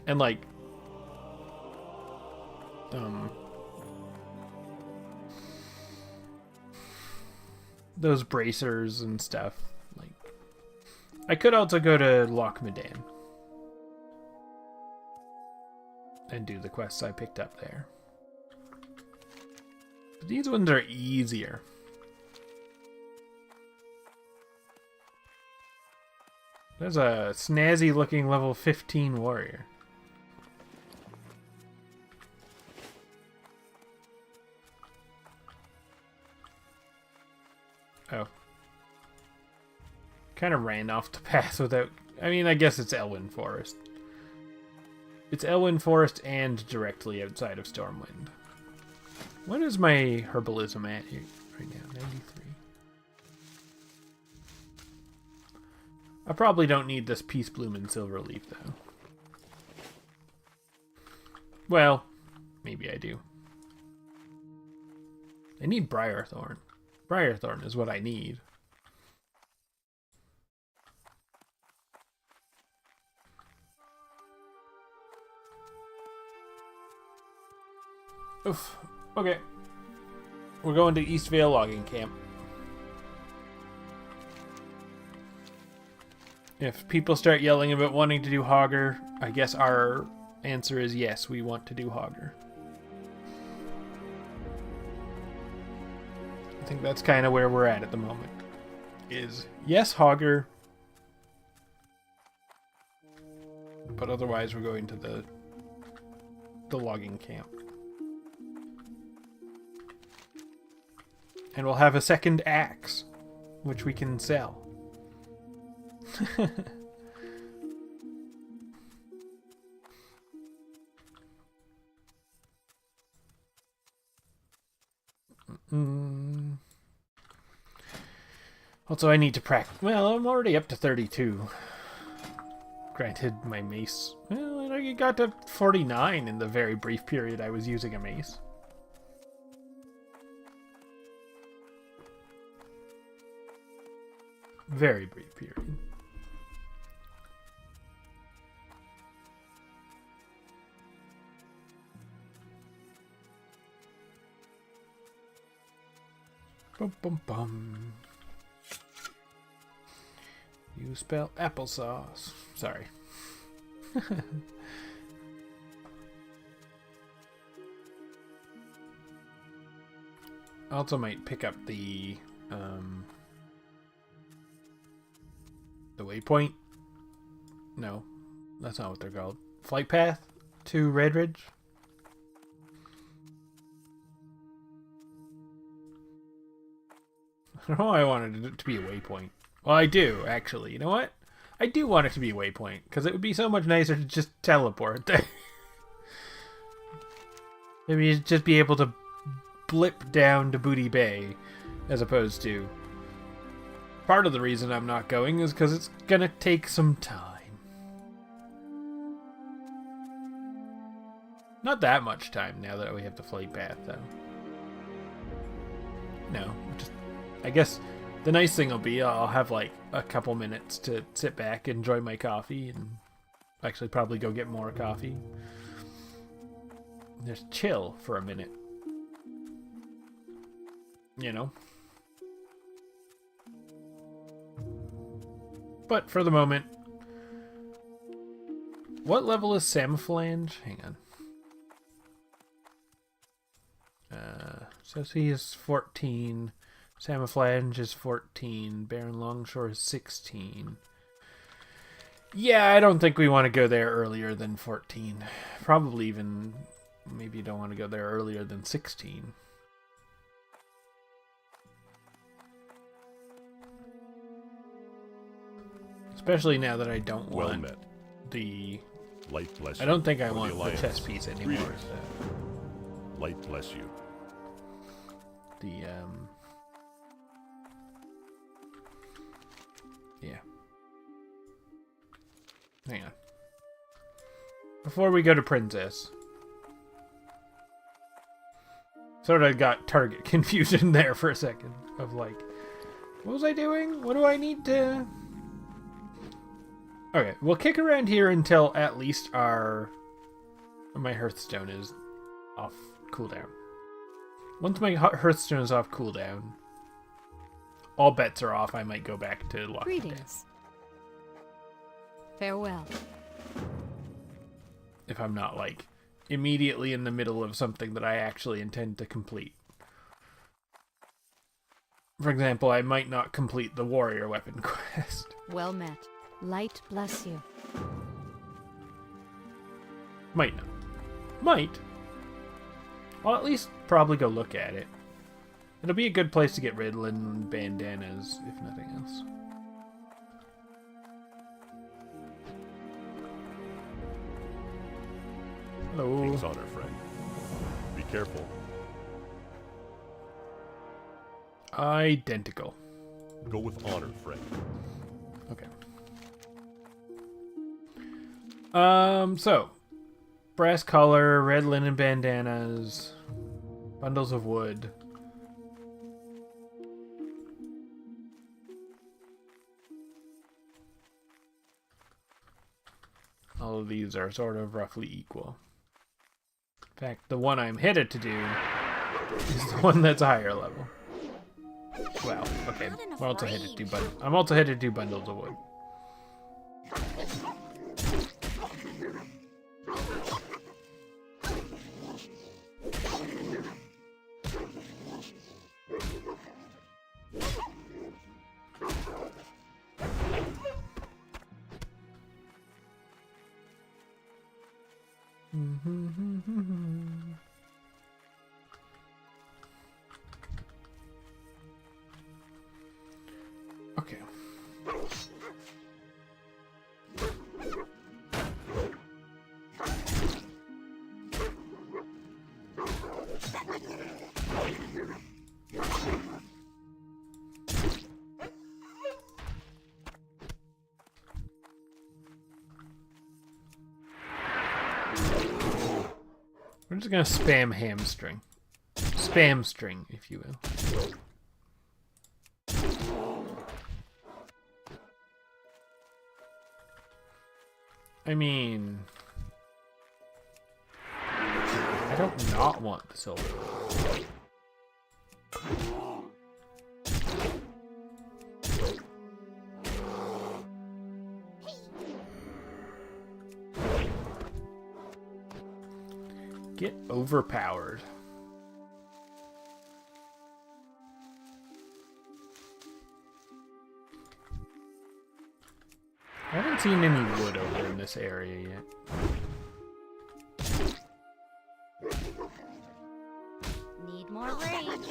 And like those bracers and stuff. Like I could also go to Loch Medan and do the quests I picked up there. But these ones are easier. There's a snazzy looking level 15 warrior. Oh. Kind of ran off the path without... I mean, I guess it's Elwyn Forest. It's Elwyn Forest and directly outside of Stormwind. What is my herbalism at here right now? 93. I probably don't need this Peace Bloom and Silverleaf, though. Well, maybe I do. I need Briarthorn. Briarthorn is what I need. Oof. Okay. We're going to Eastvale Logging Camp. If people start yelling about wanting to do Hogger, I guess our answer is yes, we want to do Hogger. I think that's kind of where we're at the moment. Is yes, Hogger. But otherwise we're going to the logging camp. And we'll have a second axe, which we can sell. Also, I need to practice. Well, I'm already up to 32. Granted, my mace... Well, I got to 49 in the very brief period I was using a mace. Very brief period. Bum bum bum. You spell applesauce. Sorry. I also might pick up the waypoint. No, that's not what they're called. Flight path to Red Ridge. I don't know why I wanted it to be a waypoint. Well, I do, actually. You know what? I do want it to be a waypoint, because it would be so much nicer to just teleport there. Maybe you'd just be able to blip down to Booty Bay, as opposed to... Part of the reason I'm not going is because it's gonna take some time. Not that much time now that we have the flight path, though. No, just... I guess the nice thing will be I'll have like a couple minutes to sit back, enjoy my coffee, and actually probably go get more coffee. Just chill for a minute. You know? But for the moment... What level is Samophalange? Hang on. So he is 14... Samophalange is 14. Baron Longshore is 16. Yeah, I don't think we want to go there earlier than 14. Probably even... Maybe you don't want to go there earlier than 16. Especially now that I don't Well want met. the... Light bless you. I don't think I For the want the Alliance. chess piece anymore. Greetings. So Light bless you. the, yeah. Hang on. Before we go to Princess. Sort of got target confusion there for a second. Of like, What was I doing? What do I need to... Okay, we'll kick around here until at least my Hearthstone is off cooldown. Once my Hearthstone is off cooldown, all bets are off. I might go back to Lock of Death. Farewell. If I'm not, like, immediately in the middle of something that I actually intend to complete. For example, I might not complete the warrior weapon quest. Well met. Light bless you. Might not. Might. I'll at least probably go look at it. It'll be a good place to get Riddlin bandanas, if nothing else. Hello. King's honor, friend. Be careful. Identical. Go with honor, friend. Okay. So brass collar, red linen bandanas, bundles of wood. All of these are sort of roughly equal. In fact, the one I'm headed to do is the one that's a higher level. Well, okay. I'm also headed to do bundles of wood. Okay. We're just gonna spam hamstring. Spam string, if you will. I mean, I don't not want the silver. Get overpowered. I haven't seen any wood over in this area yet. Need more rage.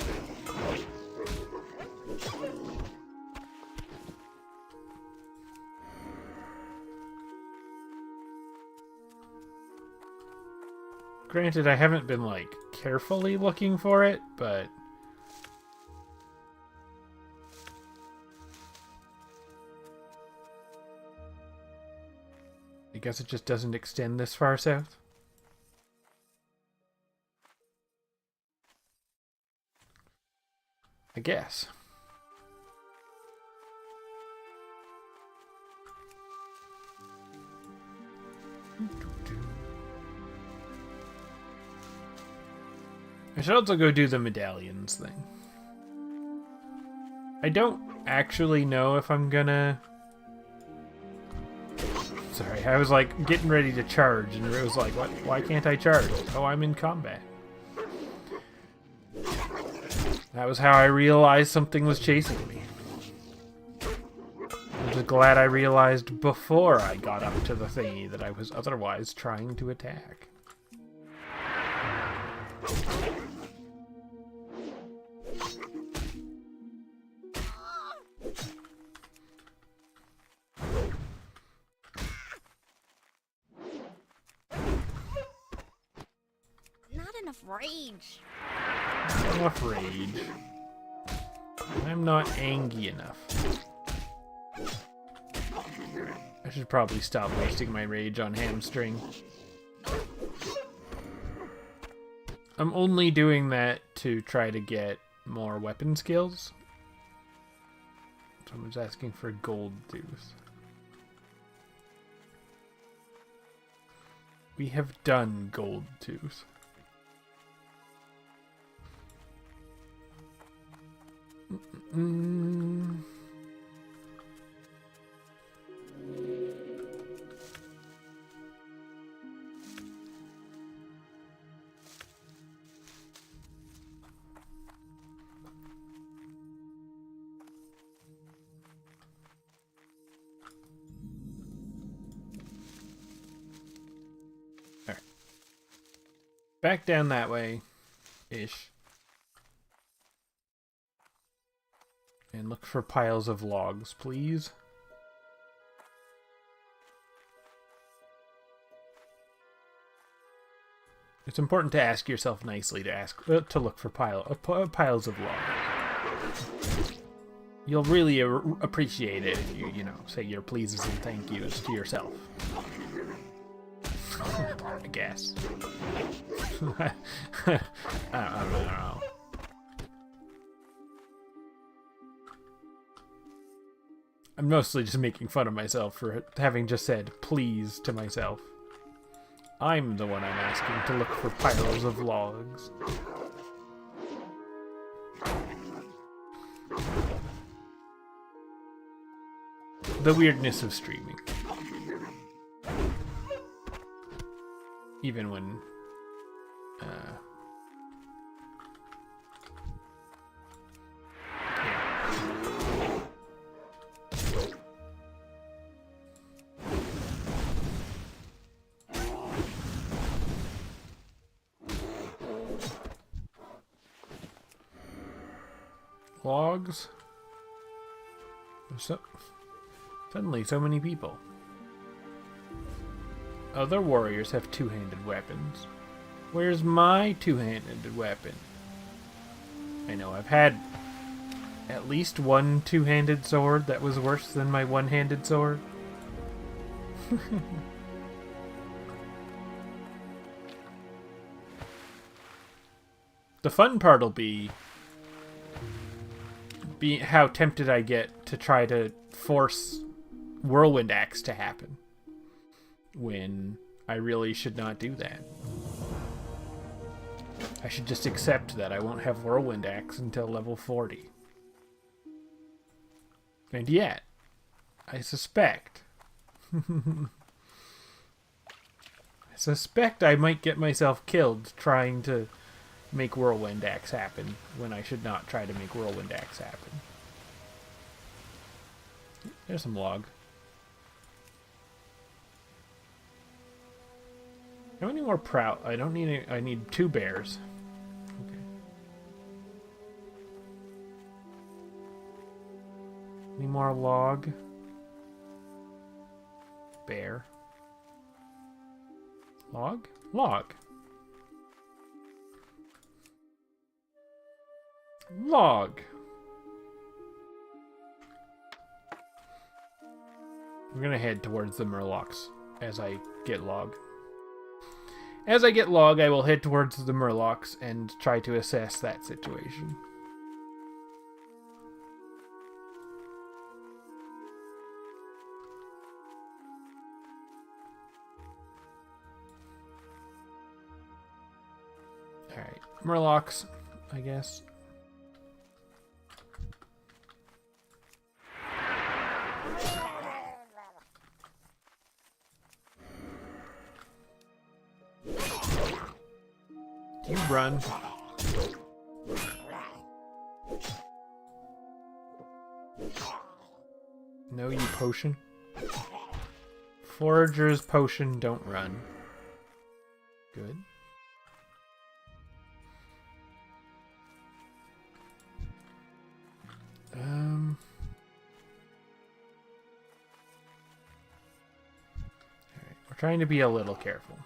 Granted, I haven't been, like, carefully looking for it, but... I guess it just doesn't extend this far south. I guess. I should also go do the medallions thing. I don't actually know if I'm gonna... Sorry, I was like getting ready to charge and it was like, what? Why can't I charge? Oh, I'm in combat. That was how I realized something was chasing me. I'm just glad I realized before I got up to the thingy that I was otherwise trying to attack. Not enough rage. Not enough rage. I'm not angry enough. I should probably stop wasting my rage on hamstring. I'm only doing that to try to get more weapon skills. Someone's asking for gold dues. We have done gold dues. Back down that way, ish. And look for piles of logs, please. It's important to ask yourself nicely to look for piles of logs. You'll really appreciate it if you say your pleases and thank yous to yourself. I guess. I don't know. I'm mostly just making fun of myself for having just said please to myself. I'm the one I'm asking to look for piles of logs. The weirdness of streaming. Even when logs. Suddenly so many people. Other warriors have two-handed weapons. Where's my two-handed weapon? I know I've had at least one two-handed sword that was worse than my one-handed sword. The fun part will be how tempted I get to try to force Whirlwind Axe to happen, when I really should not do that. I should just accept that I won't have Whirlwind Axe until level 40. And yet, I suspect... I might get myself killed trying to make Whirlwind Axe happen, when I should not try to make Whirlwind Axe happen. There's some log. How many more prout? I don't need I need 2 bears. Okay. Any more log? Bear. Log? Log. Log. I'm gonna head towards the Murlocs as I get log. As I get log, I will head towards the Murlocs and try to assess that situation. Alright, Murlocs, I guess. You run. No, you potion. Forager's potion, don't run. Good. Alright, we're trying to be a little careful.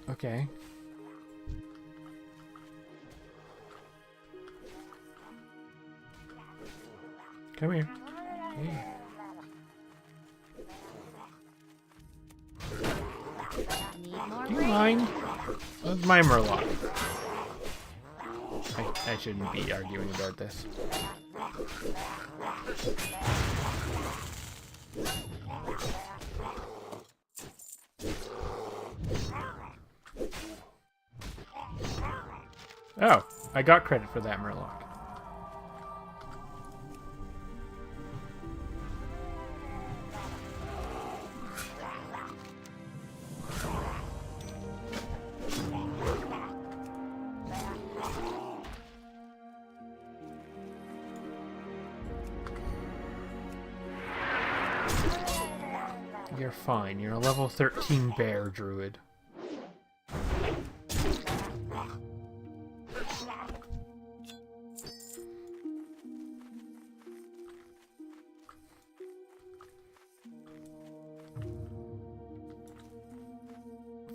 Okay. Come here. Hey. Need more Do you brain? mind? That's my Murloc. I shouldn't be arguing about this. Oh, I got credit for that Murloc. You're fine. You're a level 13 bear druid.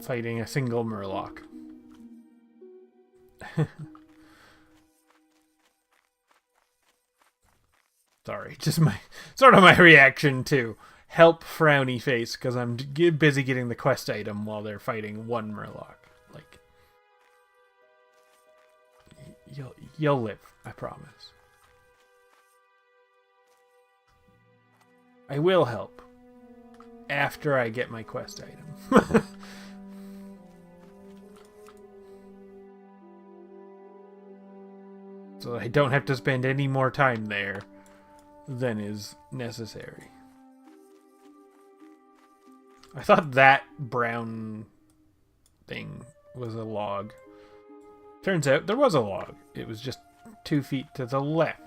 Fighting a single Murloc. Sorry, just my sort of my reaction to help frowny face because I'm busy getting the quest item while they're fighting one Murloc. Like, you'll live, I promise. I will help after I get my quest item. So I don't have to spend any more time there than is necessary. I thought that brown thing was a log. Turns out there was a log. It was just 2 feet to the left.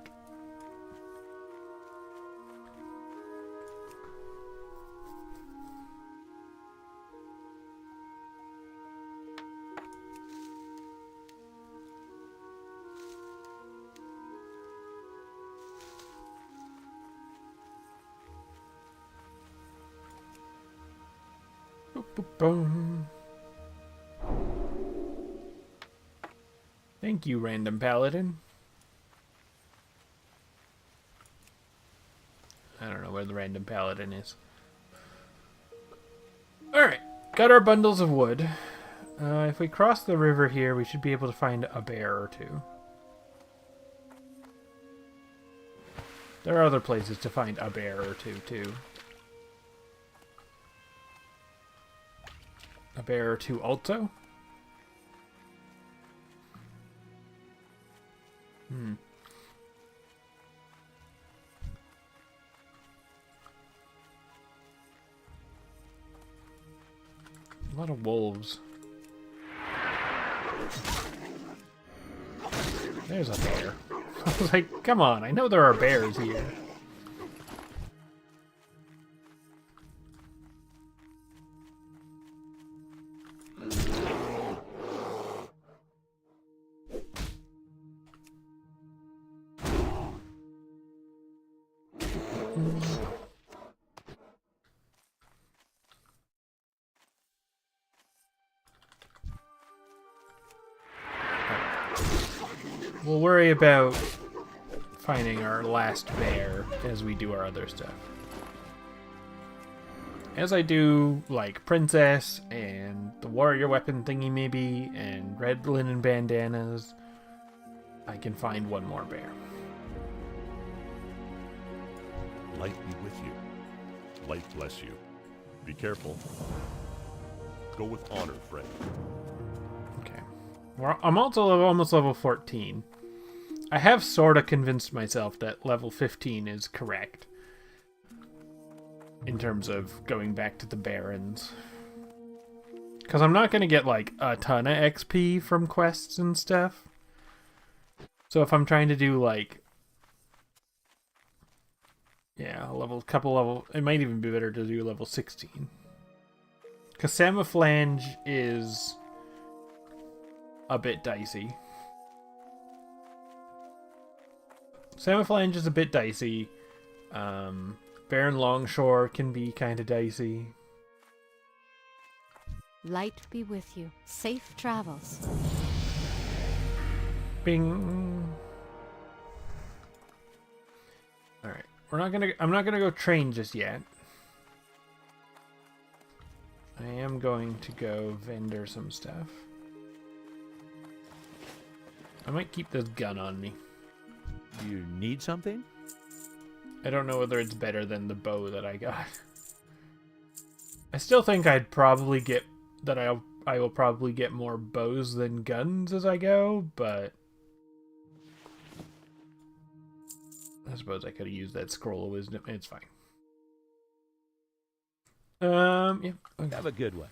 Boom. Thank you, random paladin. I don't know where the random paladin is. Alright, got our bundles of wood. If we cross the river here, we should be able to find a bear or two. There are other places to find a bear or two, too. A bear or two also? A lot of wolves. There's a bear. I was like, come on, I know there are bears here. We'll worry about finding our last bear as we do our other stuff. As I do, like, Princess and the warrior weapon thingy maybe, and red linen bandanas, I can find one more bear. Light be with you. Light bless you. Be careful. Go with honor, friend. Okay. Well, I'm also almost level 14. I have sort of convinced myself that level 15 is correct. In terms of going back to the Barrens. Because I'm not going to get, like, a ton of XP from quests and stuff. So if I'm trying to do, like... yeah, couple level... it might even be better to do level 16. Because Samaflange is a bit dicey. Samaflange is a bit dicey. Baron Longshore can be kind of dicey. Light be with you. Safe travels. Bing. All right, I'm not gonna go train just yet. I am going to go vendor some stuff. I might keep this gun on me. Do you need something? I don't know whether it's better than the bow that I got. I still think I'd probably get that I will probably get more bows than guns as I go, but I suppose I could have used that scroll of wisdom. It's fine. Yeah. Okay. Have a good one.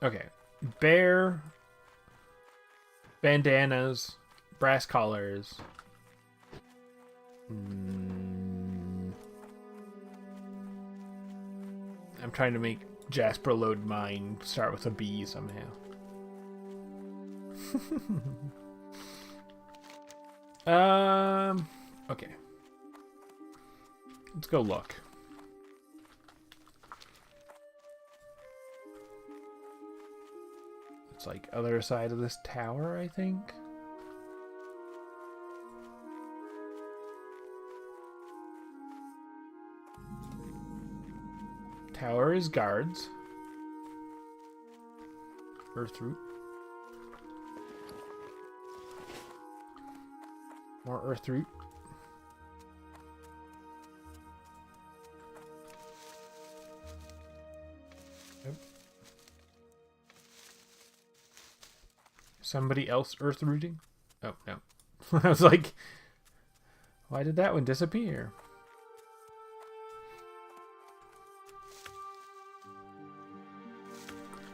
Okay. Bear, bandanas, brass collars. I'm trying to make Jasper load mine start with a B somehow. Okay. Let's go look. It's like other side of this tower, I think. Tower is guards. Earthroot. More earthroot. Nope. Somebody else earthrooting? Oh, no. I was like, why did that one disappear?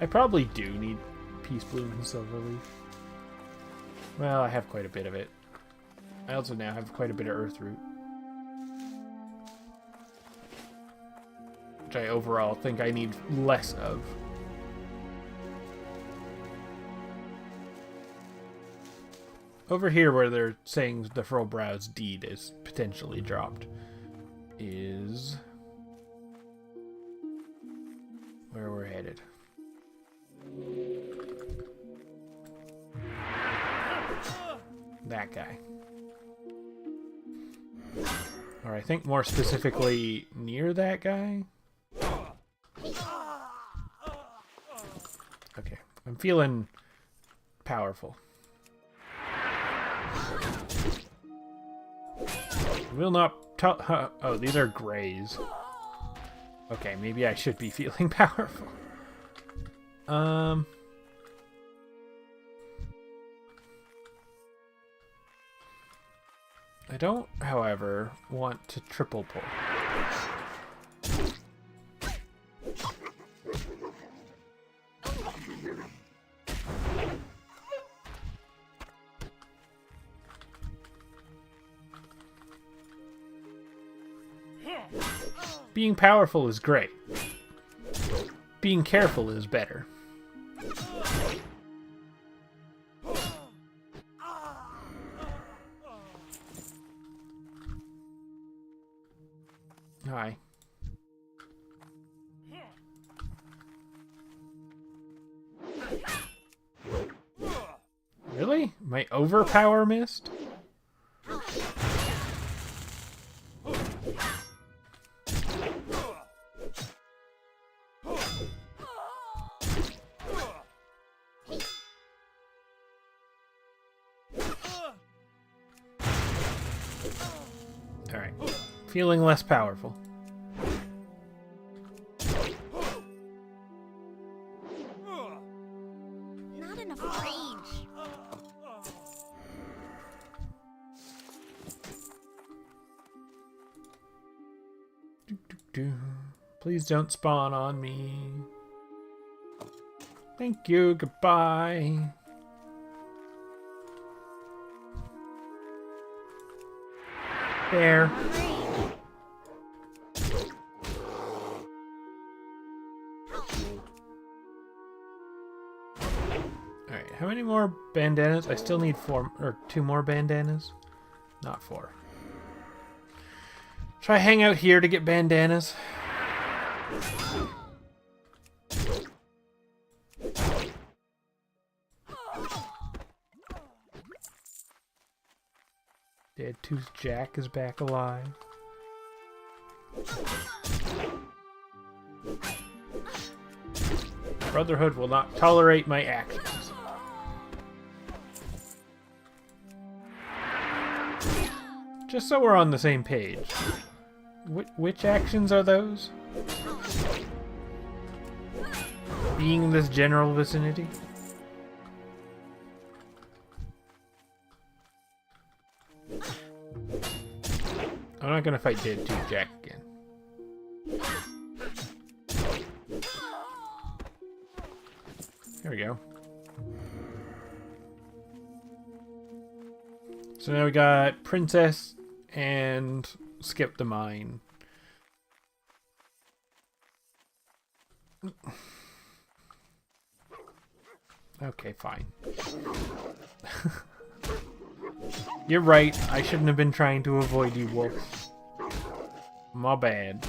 I probably do need Peace Bloom and Silverleaf. Well, I have quite a bit of it. I also now have quite a bit of Earthroot. Which I overall think I need less of. Over here where they're saying the Furlbrow's deed is potentially dropped is where we're headed. That guy. Or I think more specifically near that guy. Okay, I'm feeling powerful. Will not tell. Oh, these are grays. Okay, maybe I should be feeling powerful. I don't, however, want to triple pull. Being powerful is great. Being careful is better. Hi. Really? My overpower missed? Alright. Feeling less powerful. Not enough range. Please don't spawn on me. Thank you. Goodbye. There. Alright, how many more bandanas? I still need 4 or 2 more bandanas. Not 4. Should I hang out here to get bandanas? Dead Tooth Jack is back alive. Brotherhood will not tolerate my actions. Just so we're on the same page. Which actions are those? Being in this general vicinity? I'm not gonna fight Dead Tooth Jack again. There we go. So now we got Princess and Skip the Mine. Okay, fine. You're right. I shouldn't have been trying to avoid you, Wolf. My bad.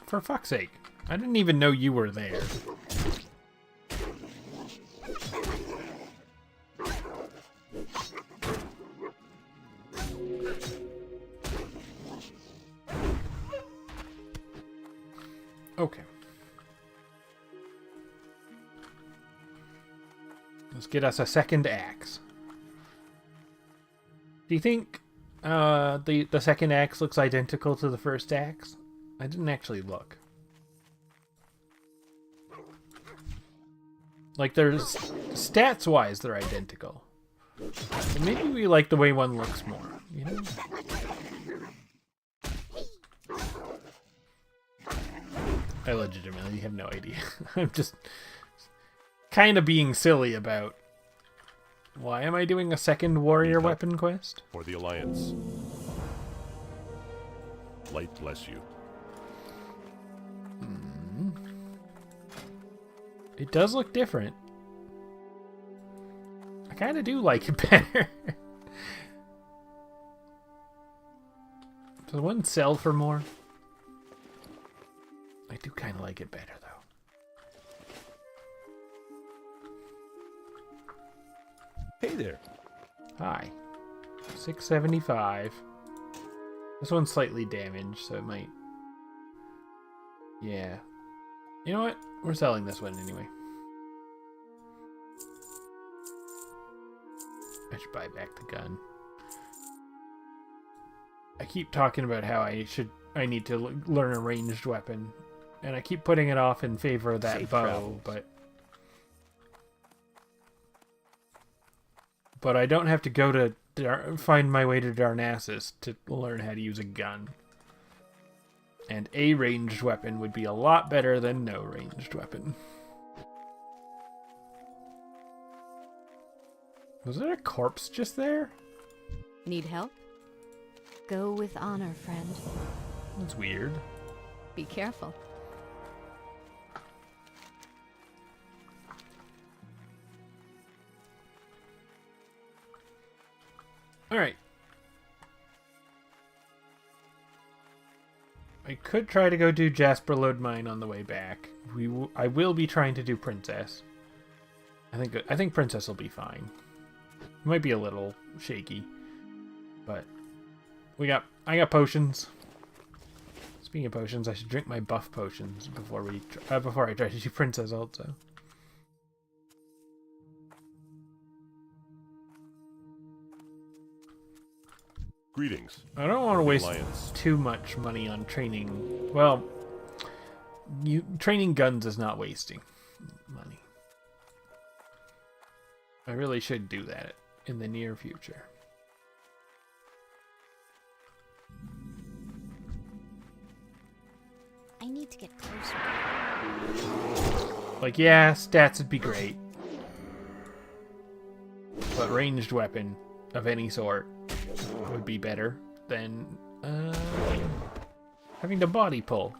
For fuck's sake. I didn't even know you were there. Okay. Let's get us a second axe. Do you think the second axe looks identical to the first axe? I didn't actually look. Like, there's stats-wise, they're identical. But maybe we like the way one looks more, you know? I legitimately have no idea. I'm just kind of being silly about why am I doing a second warrior weapon quest? For the Alliance. Light bless you. It does look different. I kind of do like it better. Does one sell for more? I do kind of like it better, though. Hey there. Hi. 675. This one's slightly damaged, so it might... Yeah. You know what? We're selling this one anyway. I should buy back the gun. I keep talking about how I need to learn a ranged weapon, and I keep putting it off in favor of that bow, but I don't have to go to find my way to Darnassus to learn how to use a gun. And a ranged weapon would be a lot better than no ranged weapon. Was there a corpse just there? Need help? Go with honor, friend. That's weird. Be careful. Alright. I could try to go do Jasper Load Mine on the way back. I will be trying to do Princess. I think Princess will be fine. It might be a little shaky, but I got potions. Speaking of potions, I should drink my buff potions before I try to do Princess also. Greetings. I don't want to waste Alliance. too much money on training. Well, training guns is not wasting money. I really should do that in the near future. I need to get closer. Like, yeah, stats would be great. But ranged weapon of any sort would be better than having to body pull.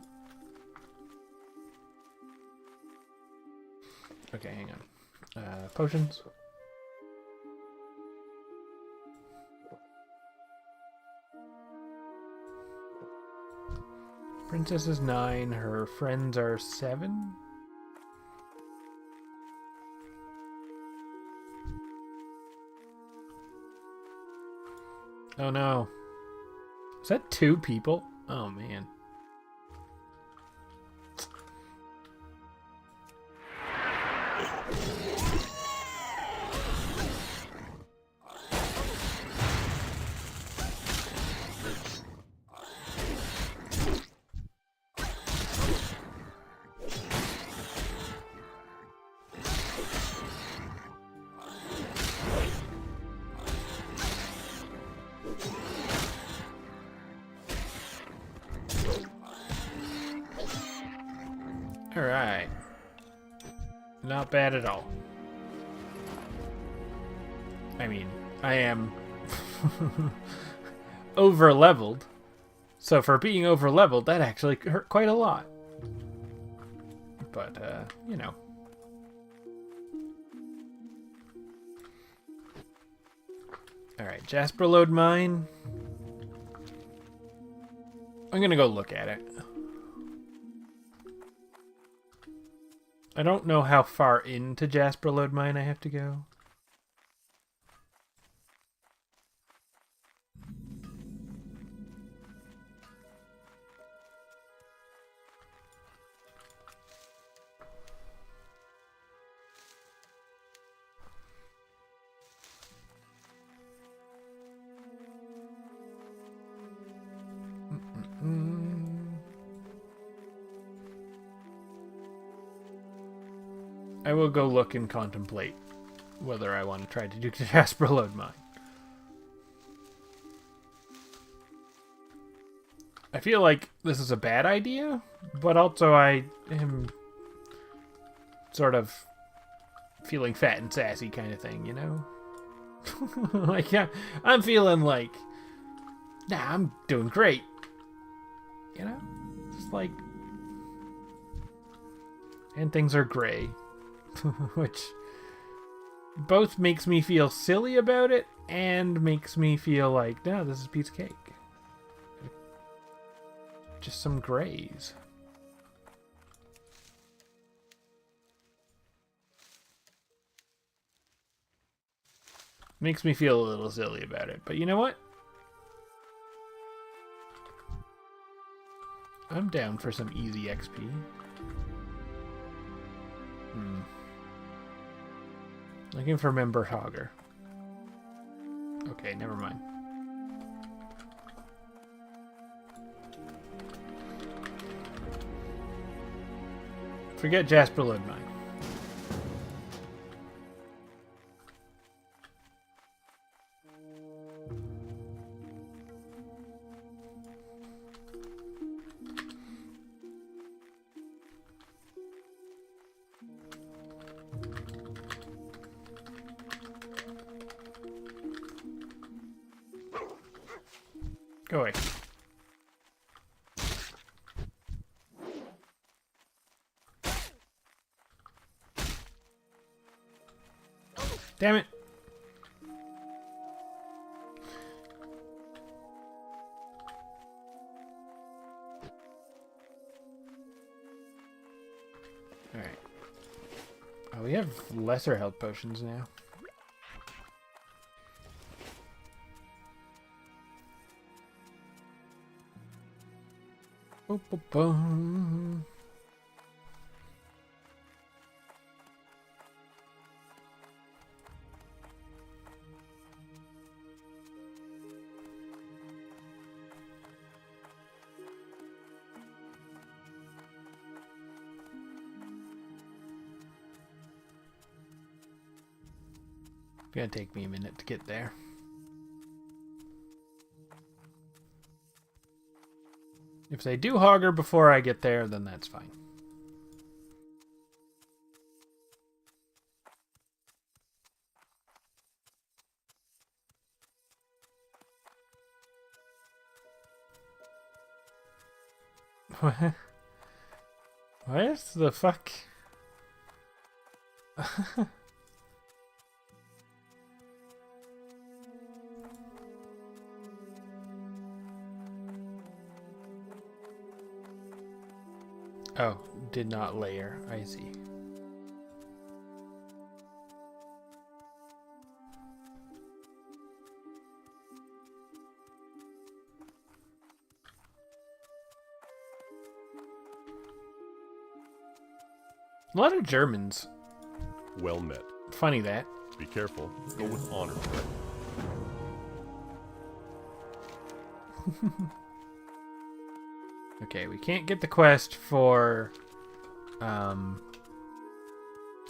Okay, hang on. Potions. Princess is 9, her friends are 7? Oh no. Is that 2 people? Oh man. Alright. Not bad at all. I mean, I am over leveled. So for being over leveled, that actually hurt quite a lot. But, you know. Alright, Jasper Lode Mine. I'm gonna go look at it. I don't know how far into Jasper Lode Mine I have to go. I will go look and contemplate whether I want to try to do Jasper Lode Mine. I feel like this is a bad idea, but also I am sort of feeling fat and sassy kind of thing, you know? Like, yeah, I'm feeling like, nah, I'm doing great. You know? Just like... And things are gray. Which both makes me feel silly about it and makes me feel like, no, this is a piece of cake. Just some grays. Makes me feel a little silly about it. But you know what? I'm down for some easy XP. Looking for Member Hogger. Okay, never mind. Forget Jasper Lode Mine. Go away. Damn it. Alright. Oh, we have lesser health potions now. Boop, boop, boom. It's gonna take me a minute to get there. If they do hogger before I get there, then that's fine. What? What the fuck? Oh, did not layer. I see. A lot of Germans. Well met. Funny that. Be careful. Go with honor. Okay, we can't get the quest for... I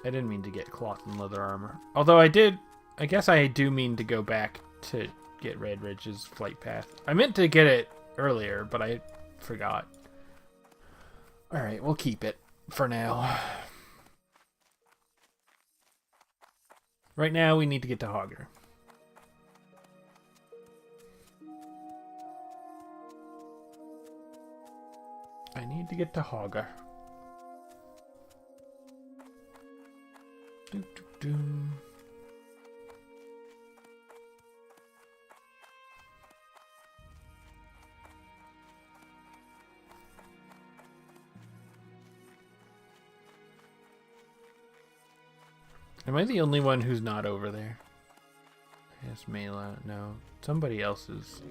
didn't mean to get cloth and leather armor. Although I did... I guess I do mean to go back to get Red Ridge's flight path. I meant to get it earlier, but I forgot. Alright, we'll keep it for now. Right now, we need to get to Hogger. I need to get to Hogger. Doo, doo, doo. Am I the only one who's not over there? Yes, Mela. No. Somebody else is.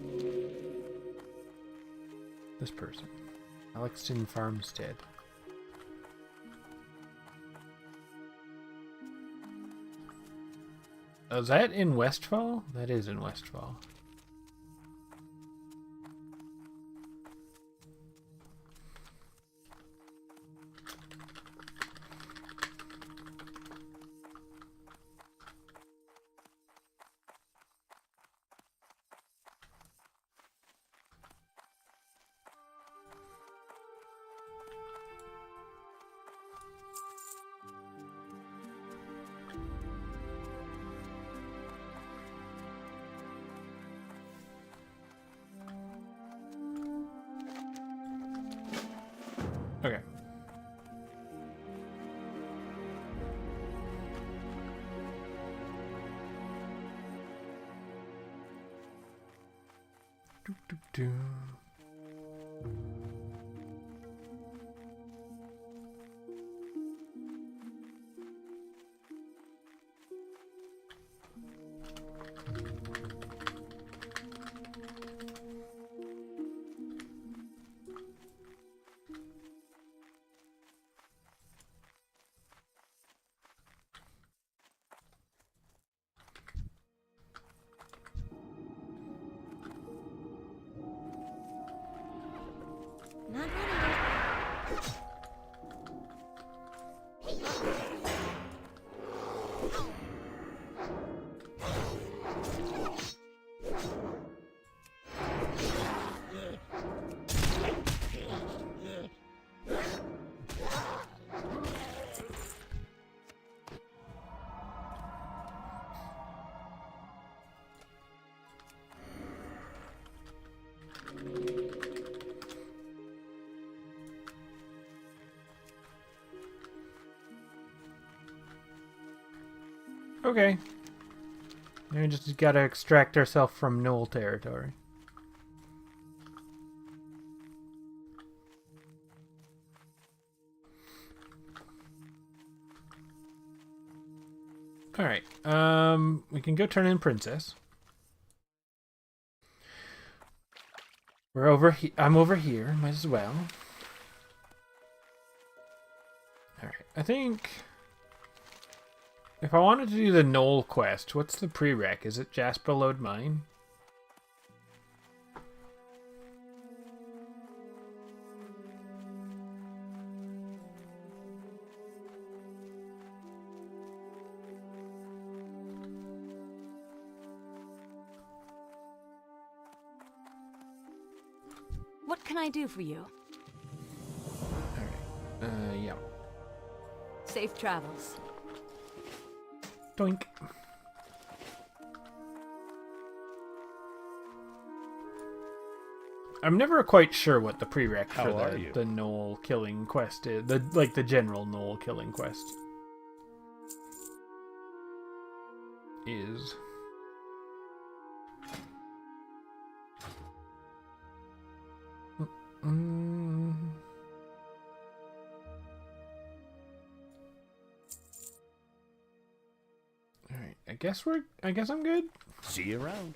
This person. Alexton Farmstead. Oh, is that in Westfall? That is in Westfall. Okay. Doo, doo, doo. Not ready yet. Okay. Now we just gotta extract ourselves from Knoll territory. Alright, we can go turn in Princess. We're over I'm over here, might as well. Alright, I think... if I wanted to do the Knoll quest, what's the prereq? Is it Jasper Load Mine? What can I do for you? Alright, yeah. Safe travels. Doink. I'm never quite sure what the prereq How for are you? the Knoll killing quest is. The general Knoll killing quest is. Alright, I guess I'm good. See you around.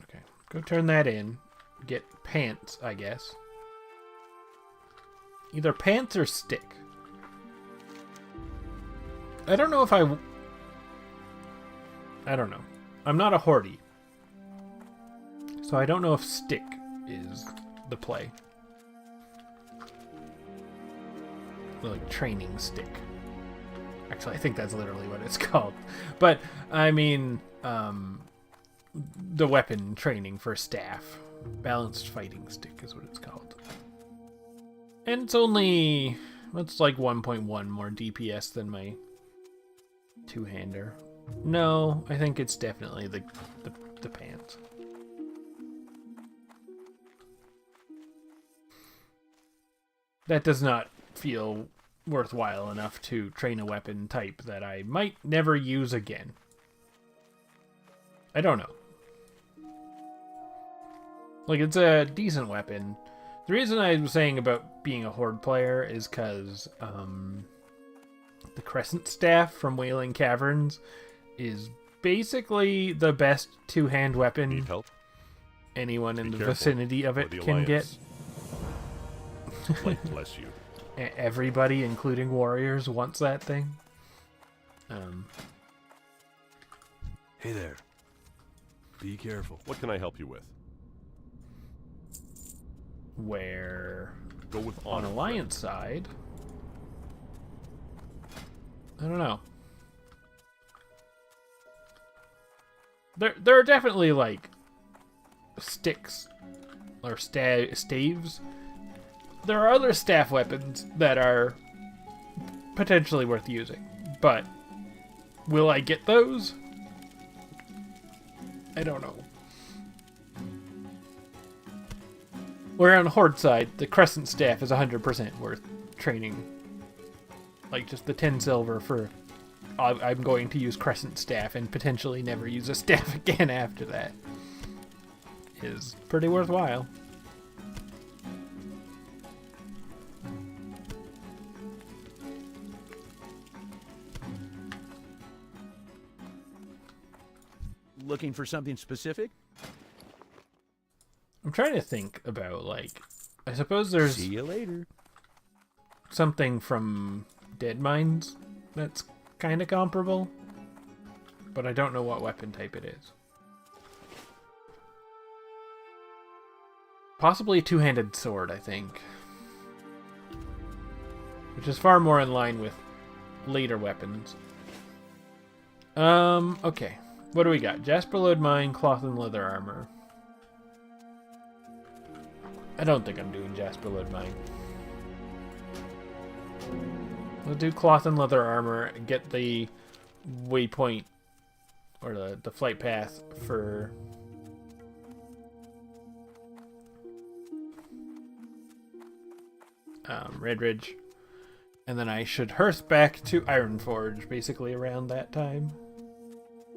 Okay, go turn that in. Get pants, I guess. Either pants or stick. I don't know if I don't know. I'm not a hoardy. So I don't know if stick is the play. Like training stick. Actually, I think that's literally what it's called. But, I mean, the weapon training for staff. Balanced fighting stick is what it's called. And it's only... it's like 1.1 more DPS than my two-hander. No, I think it's definitely the pants. That does not feel worthwhile enough to train a weapon type that I might never use again. I don't know. Like, it's a decent weapon. The reason I was saying about being a horde player is because the Crescent Staff from Wailing Caverns is basically the best two-hand weapon Need help? anyone in Be the careful, vicinity of or it the can get. Alliance. Light bless you. Everybody, including warriors, wants that thing. Hey there. Be careful. What can I help you with? Where Go with on honor. Alliance side, I don't know. There are definitely like sticks or staves. There are other staff weapons that are potentially worth using, but will I get those? I don't know. Where on the Horde side, the Crescent Staff is 100% worth training. Like, just the 10 silver for... I'm going to use Crescent Staff and potentially never use a staff again after that. Is pretty worthwhile. Looking for something specific? I'm trying to think about, like... I suppose there's See you later. something from Dead Mines that's kind of comparable. But I don't know what weapon type it is. Possibly a two-handed sword, I think. Which is far more in line with later weapons. Okay. What do we got? Jasper Load Mine, Cloth and Leather Armor. I don't think I'm doing Jasper Load Mine. We'll do Cloth and Leather Armor and get the waypoint or the flight path for Red Ridge. And then I should hearth back to Ironforge basically around that time.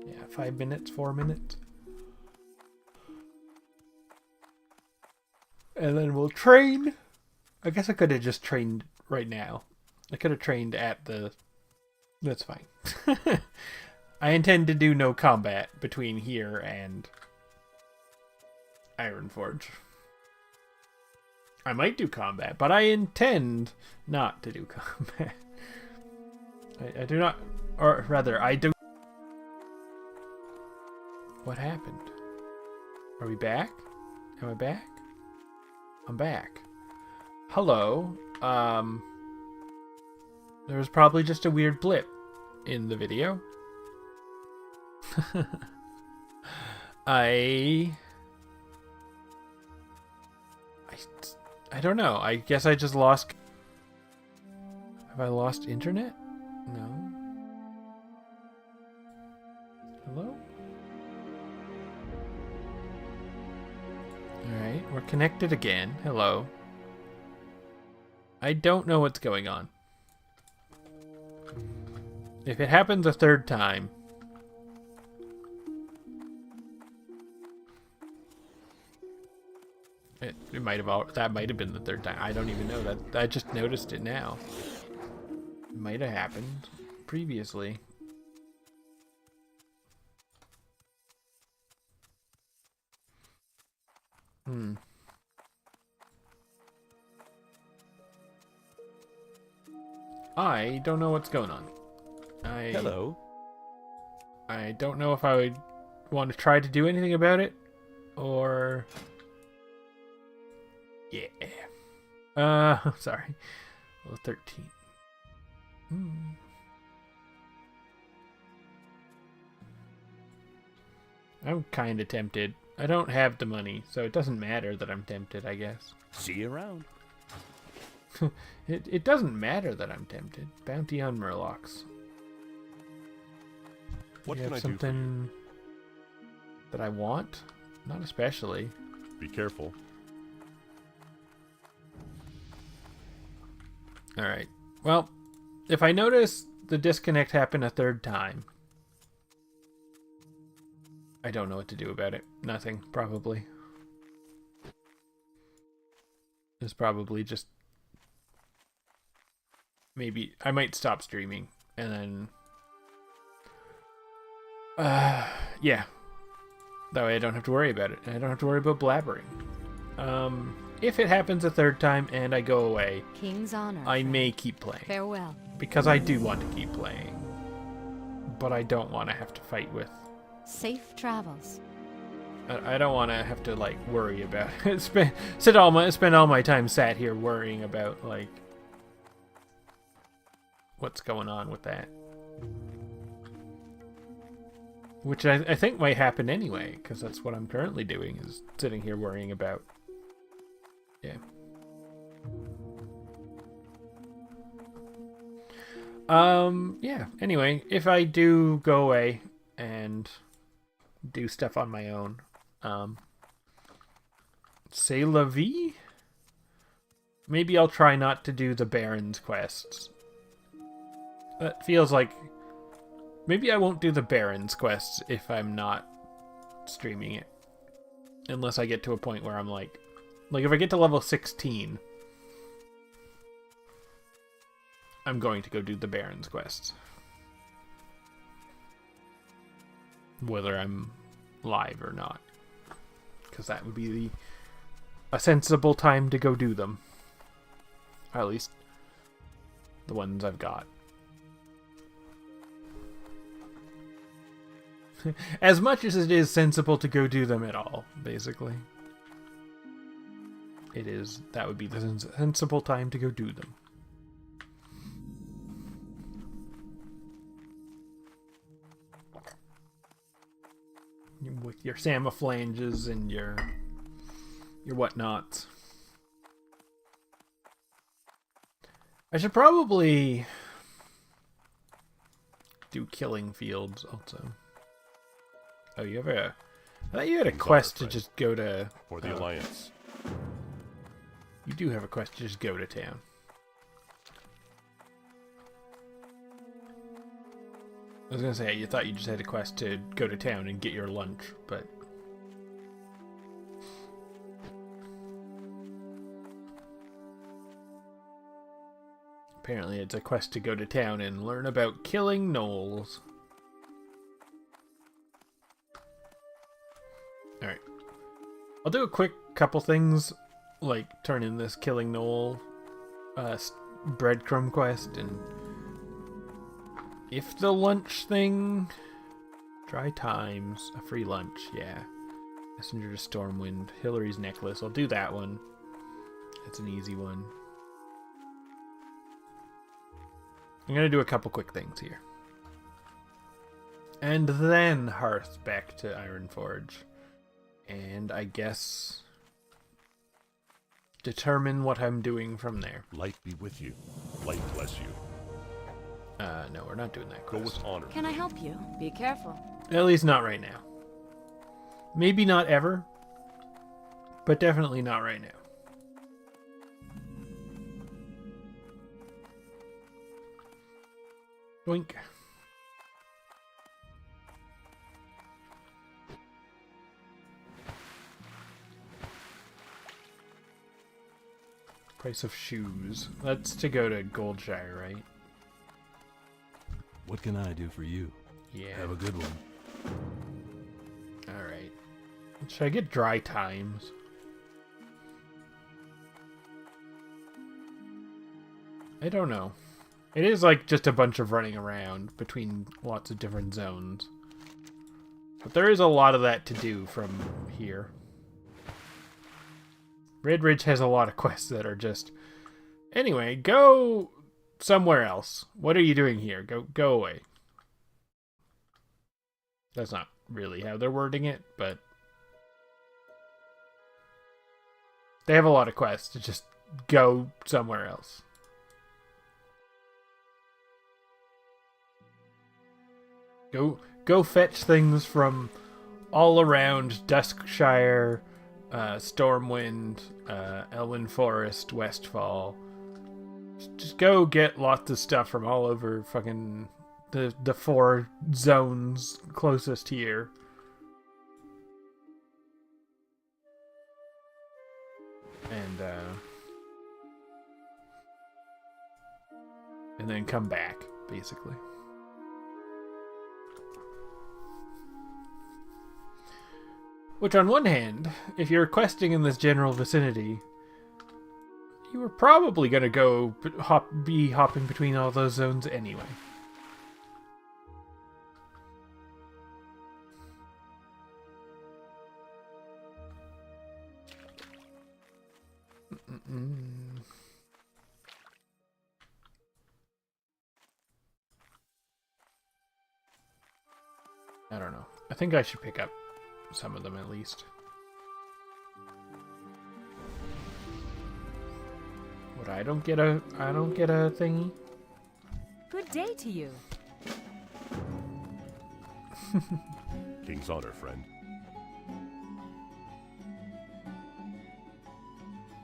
Yeah, 5 minutes, 4 minutes. And then we'll train. I guess I could have just trained right now. I could have trained at the... That's fine. I intend to do no combat between here and Ironforge. I might do combat, but I intend not to do combat. I do not... Or rather, I do... What happened? Are we back? Am I back? I'm back. Hello. There was probably just a weird blip in the video. I don't know. I guess I just lost... Have I lost internet? No. Hello? Alright, we're connected again. Hello. I don't know what's going on. If it happens a third time... It might have... That might have been the third time. I don't even know. That I just noticed it now. It might have happened previously. I don't know what's going on. Hello. I don't know if I would want to try to do anything about it, or... Yeah. Sorry. Well, 13. I'm kind of tempted. I don't have the money, so it doesn't matter that I'm tempted, I guess. See you around. It doesn't matter that I'm tempted. Bounty on Murlocs. What You can I have do for you? something that I want? Not especially. Be careful. Alright. Well, if I notice the disconnect happen a third time, I don't know what to do about it. Nothing, probably. It's probably just... Maybe I might stop streaming, and then... yeah. That way I don't have to worry about it. And I don't have to worry about blabbering. If it happens a third time and I go away, King's honor. I may keep playing. Farewell. Because I do want to keep playing. But I don't want to have to fight with... Safe travels. I don't want to have to, like, worry about it. Spend all my time sat here worrying about, like... what's going on with that. Which I think might happen anyway, because that's what I'm currently doing, is sitting here worrying about. Yeah. Yeah, anyway, if I do go away and do stuff on my own, c'est la vie? Maybe I'll try not to do the Baron's quests. That feels like... Maybe I won't do the Baron's quests if I'm not streaming it. Unless I get to a point where I'm like... Like, if I get to level 16... I'm going to go do the Baron's quests. Whether I'm live or not. Because that would be a sensible time to go do them. Or at least the ones I've got. As much as it is sensible to go do them at all, basically. It is. That would be the sensible time to go do them. With your samophalanges and your whatnots. I should probably do killing fields also. Oh, you have a... I thought you had a quest to just go to... For the Alliance. You do have a quest to just go to town. I was gonna say, you thought you just had a quest to go to town and get your lunch, but... Apparently it's a quest to go to town and learn about killing gnolls. Alright. I'll do a quick couple things, like turn in this killing gnoll breadcrumb quest, and if the lunch thing... Dry times, a free lunch, yeah. Messenger to Stormwind, Hillary's necklace, I'll do that one. It's an easy one. I'm gonna do a couple quick things here. And then Hearth back to Ironforge. And I guess determine what I'm doing from there. Light be with you. Light bless you. No, we're not doing that Go quest. with honor. Can I help you? Be careful. At least not right now. Maybe not ever, but definitely not right now. Boink. Price of shoes. That's to go to Goldshire, right? What can I do for you? Yeah. Have a good one. Alright. Should I get dry times? I don't know. It is like just a bunch of running around between lots of different zones. But there is a lot of that to do from here. Red Ridge has a lot of quests that are just... Anyway, go somewhere else. What are you doing here? Go away. That's not really how they're wording it, but... They have a lot of quests to just go somewhere else. Go fetch things from all around Duskshire, Stormwind, Elwyn Forest, Westfall. Just go get lots of stuff from all over fucking the 4 zones closest here. And then come back, basically. Which, on one hand, if you're questing in this general vicinity, you were probably going to be hopping between all those zones anyway. I don't know. I think I should pick up some of them at least. What, I don't get a thingy? Good day to you. King's honor, friend.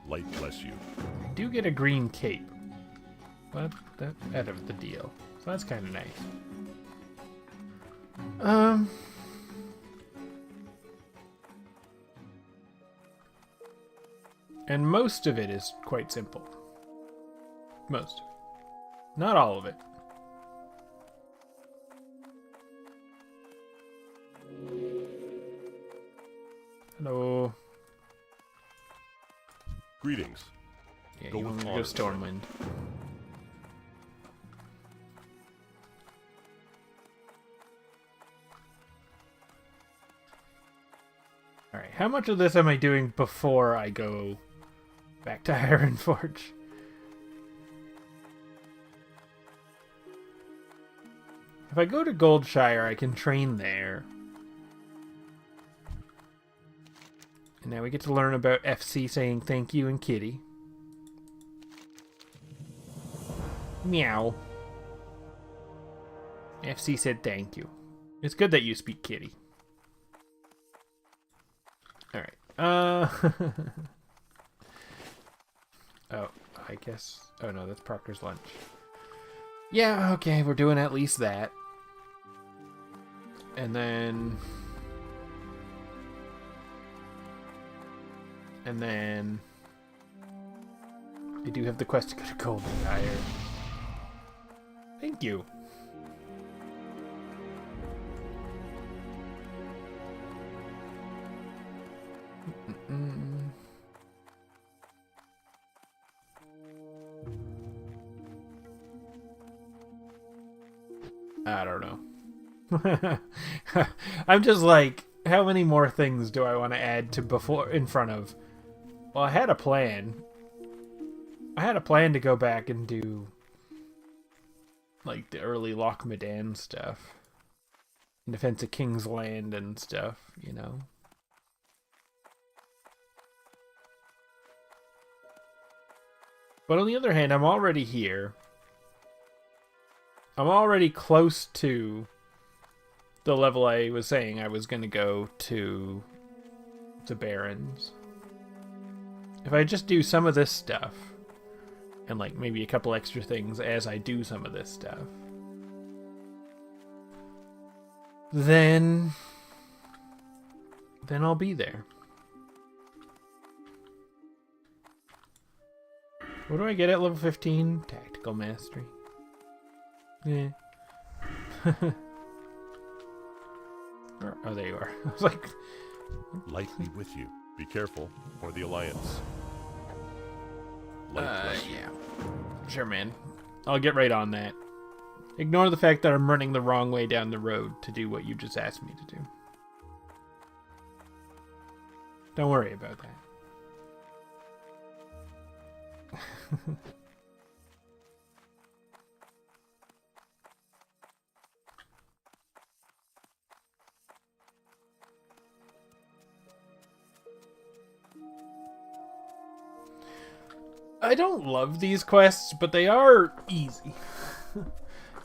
Light bless you. I do get a green cape. But that's out of the deal. So that's kind of nice. And most of it is quite simple. Most. Not all of it. Hello. Greetings. Yeah, Go you with want me to go honor, Stormwind. Alright, how much of this am I doing before I go back to Ironforge? If I go to Goldshire, I can train there. And now we get to learn about FC saying thank you and kitty. Meow. FC said thank you. It's good that you speak kitty. Alright. Oh, I guess... Oh no, that's Proctor's lunch. Yeah, okay, we're doing at least that. And then... I do have the quest to go to Goldenshire. Thank you. I don't know. I'm just like, how many more things do I want to add to before in front of? Well, I had a plan. I had a plan to go back and do like the early Loch Medan stuff. In defense of King's Land and stuff, you know. But on the other hand, I'm already here. I'm already close to the level I was saying I was going to go to the Barrens. If I just do some of this stuff, and like maybe a couple extra things as I do some of this stuff, then I'll be there. What do I get at level 15? Tactical Mastery. Yeah. Oh, there you are. I was like... Light be with you. Be careful, or the Alliance. Light bless you. Yeah. Sure, man. I'll get right on that. Ignore the fact that I'm running the wrong way down the road to do what you just asked me to do. Don't worry about that. I don't love these quests, but they are easy.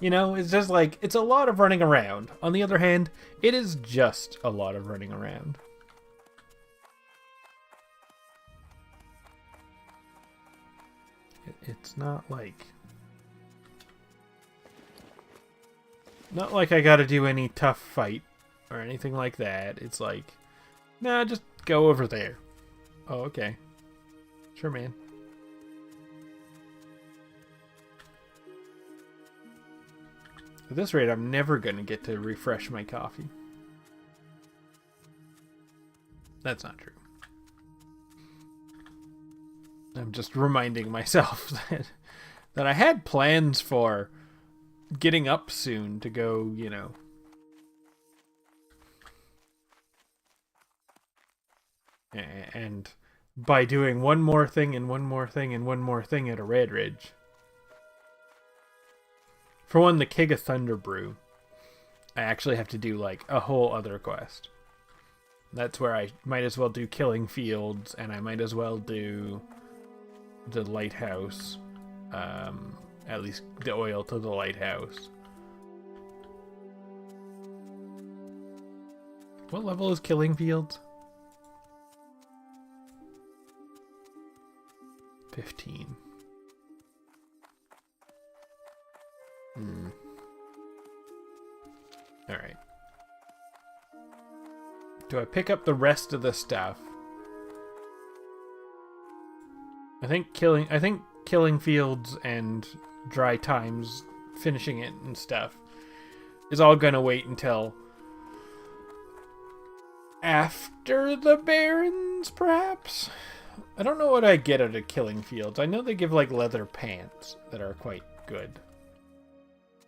You know, it's just like, it's a lot of running around. On the other hand, it is just a lot of running around. It's not like I gotta do any tough fight or anything like that. It's like, nah, just go over there. Oh, okay. Sure, man. At this rate, I'm never gonna get to refresh my coffee. That's not true. I'm just reminding myself that I had plans for getting up soon to go, you know. And by doing one more thing and one more thing and one more thing at a Red Ridge. For one, the Keg of Thunder Brew, I actually have to do like a whole other quest. That's where I might as well do Killing Fields, and I might as well do the lighthouse, at least the oil to the lighthouse. What level is Killing Fields? 15. Alright. Do I pick up the rest of the stuff? I think killing fields and dry times, finishing it and stuff, is all gonna wait until after the Barrens, perhaps? I don't know what I get out of Killing Fields. I know they give like leather pants that are quite good.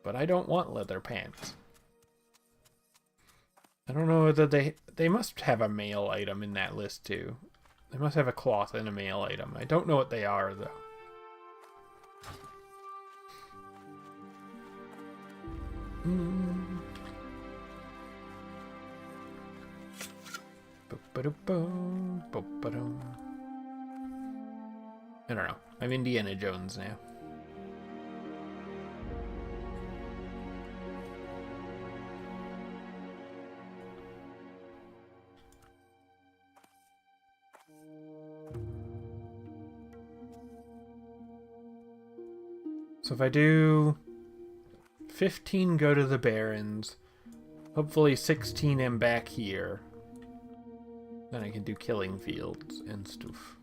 But I don't want leather pants. I don't know whether they must have a male item in that list too. They must have a cloth and a male item. I don't know what they are though. I don't know. I'm Indiana Jones now. So if I do 15 go to the Barrens, hopefully 16 am back here, then I can do Killing Fields and stuff.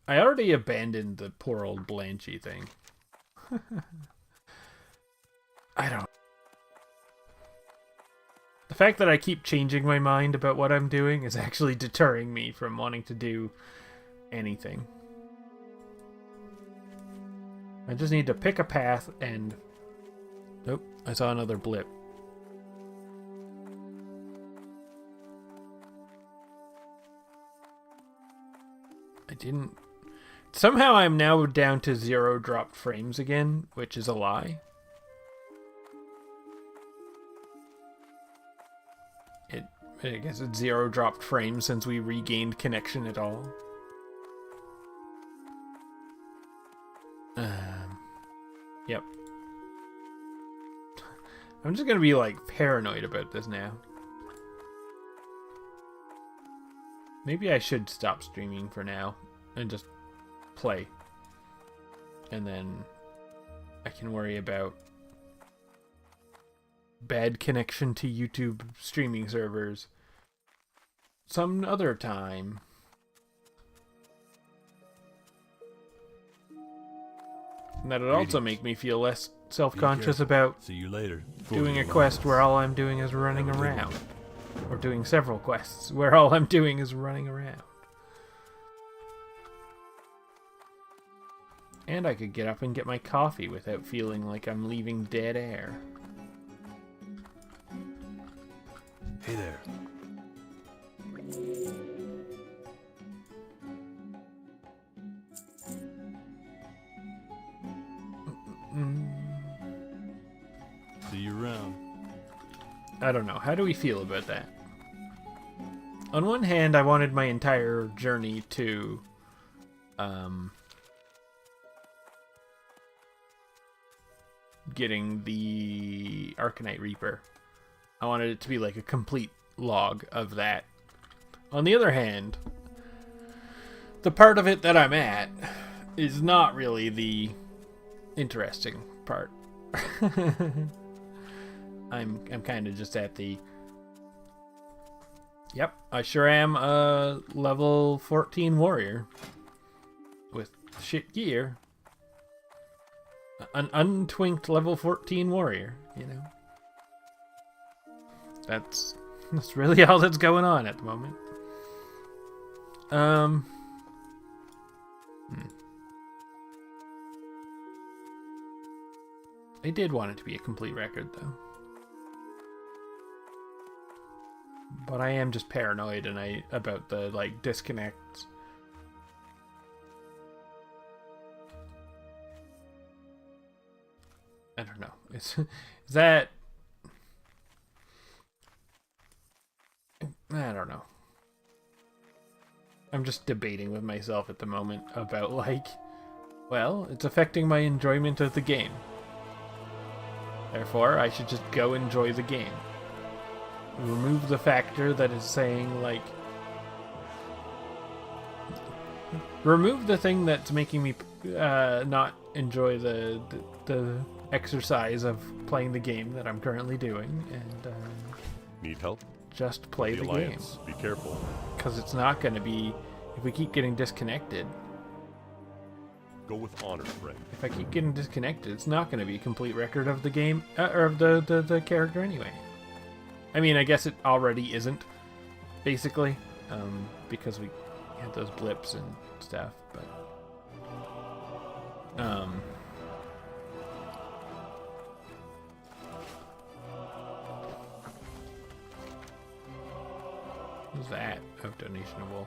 I already abandoned the poor old Blanchy thing. I don't... The fact that I keep changing my mind about what I'm doing is actually deterring me from wanting to do anything. I just need to pick a path and... Nope, I saw another blip. I didn't... Somehow I'm now down to 0 dropped frames again, which is a lie. I guess it's 0 dropped frames since we regained connection at all. Yep. I'm just gonna be like paranoid about this now. Maybe I should stop streaming for now and just play. And then I can worry about bad connection to YouTube streaming servers some other time. And that'd also make me feel less self-conscious about See you later. doing a quest where all I'm doing is running around. Or doing several quests where all I'm doing is running around. And I could get up and get my coffee without feeling like I'm leaving dead air. Hey there. See you around. I don't know. How do we feel about that? On one hand, I wanted my entire journey to getting the Arcanite Reaper. I wanted it to be like a complete log of that. On the other hand, the part of it that I'm at is not really the interesting part. I'm kind of just at the... Yep, I sure am a level 14 warrior. With shit gear. An untwinked level 14 warrior, you know. That's really all that's going on at the moment. I did want it to be a complete record, though. But I am just paranoid about the, like, disconnects. I don't know. Is that... I don't know. I'm just debating with myself at the moment about, like, well, it's affecting my enjoyment of the game. Therefore, I should just go enjoy the game. Remove the factor that is saying, like... Remove the thing that's making me not enjoy the exercise of playing the game that I'm currently doing, and Need help? just play the game. Alliance. Be careful. Because it's not going to be... If we keep getting disconnected... Go with honor, friend. If I keep getting disconnected, it's not going to be a complete record of the game, or of the character anyway. I mean, I guess it already isn't, basically, because we had those blips and stuff, but... What's that? Oh, donationable.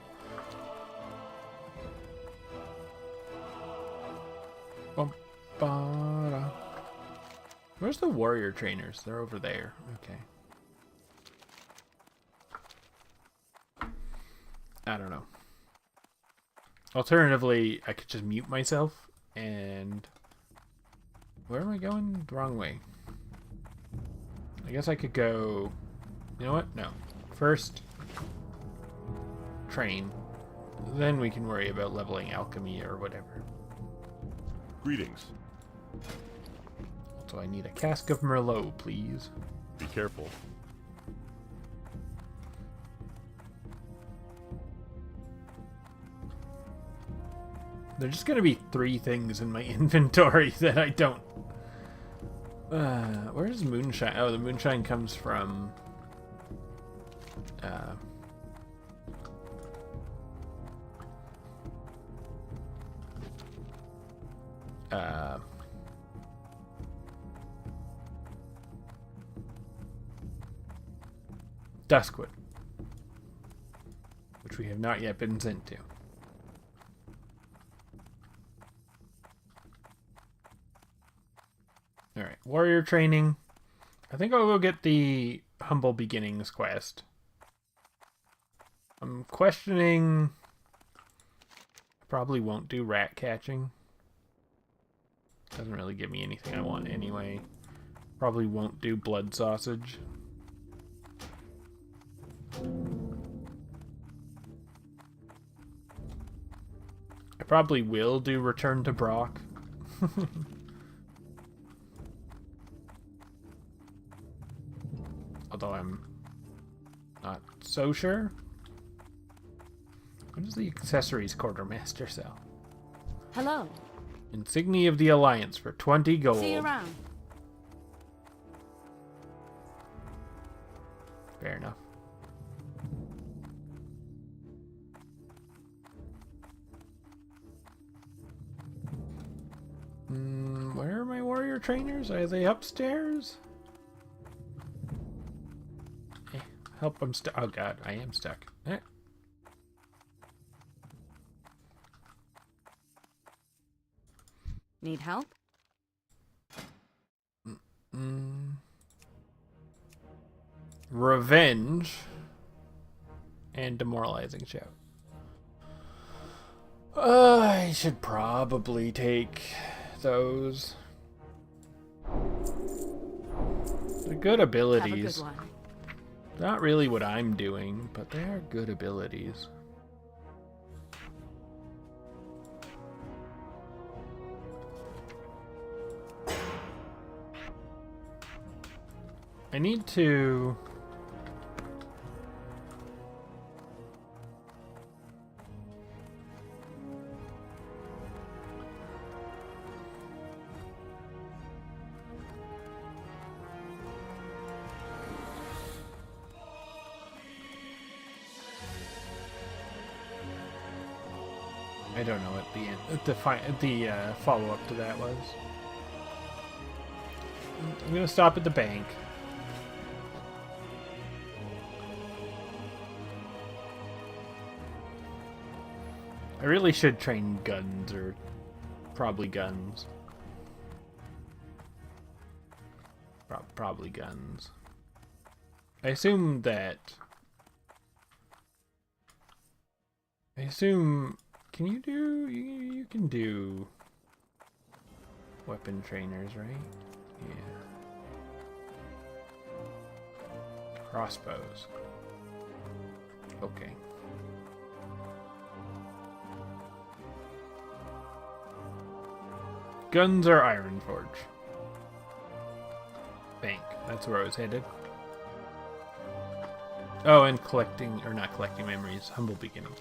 Bum-ba-da. Where's the warrior trainers? They're over there. Okay. I don't know. Alternatively, I could just mute myself and... Where am I going? The wrong way. I guess I could go... You know what? No. First, train. Then we can worry about leveling alchemy or whatever. Greetings. So I need a cask of Merlot, please. Be careful. There's just gonna be 3 things in my inventory that I don't... where's moonshine? Oh, the moonshine comes from... Duskwood, which we have not yet been sent to. Alright, warrior training. I think I'll go get the Humble Beginnings quest. I'm questioning... I probably won't do rat catching. Doesn't really give me anything I want anyway. Probably won't do blood sausage. I probably will do Return to Brock. Although I'm not so sure. What does the accessories quartermaster sell? Hello. Insignia of the Alliance for 20 gold. See you around. Fair enough. Where are my warrior trainers? Are they upstairs? Help, I'm stuck. Oh god, I am stuck. Need help? Revenge and demoralizing shout. I should probably take those. They're good Have abilities. a good one. Not really what I'm doing, but they are good abilities. I need to... I don't know what the follow-up to that was. I'm gonna stop at the bank. I really should train guns, or probably guns. Probably guns. I assume can you do you can do weapon trainers, right? Yeah. Crossbows. Okay. Guns are Ironforge. Bank. That's where I was headed. Oh, and collecting, or not collecting memories. Humble beginnings.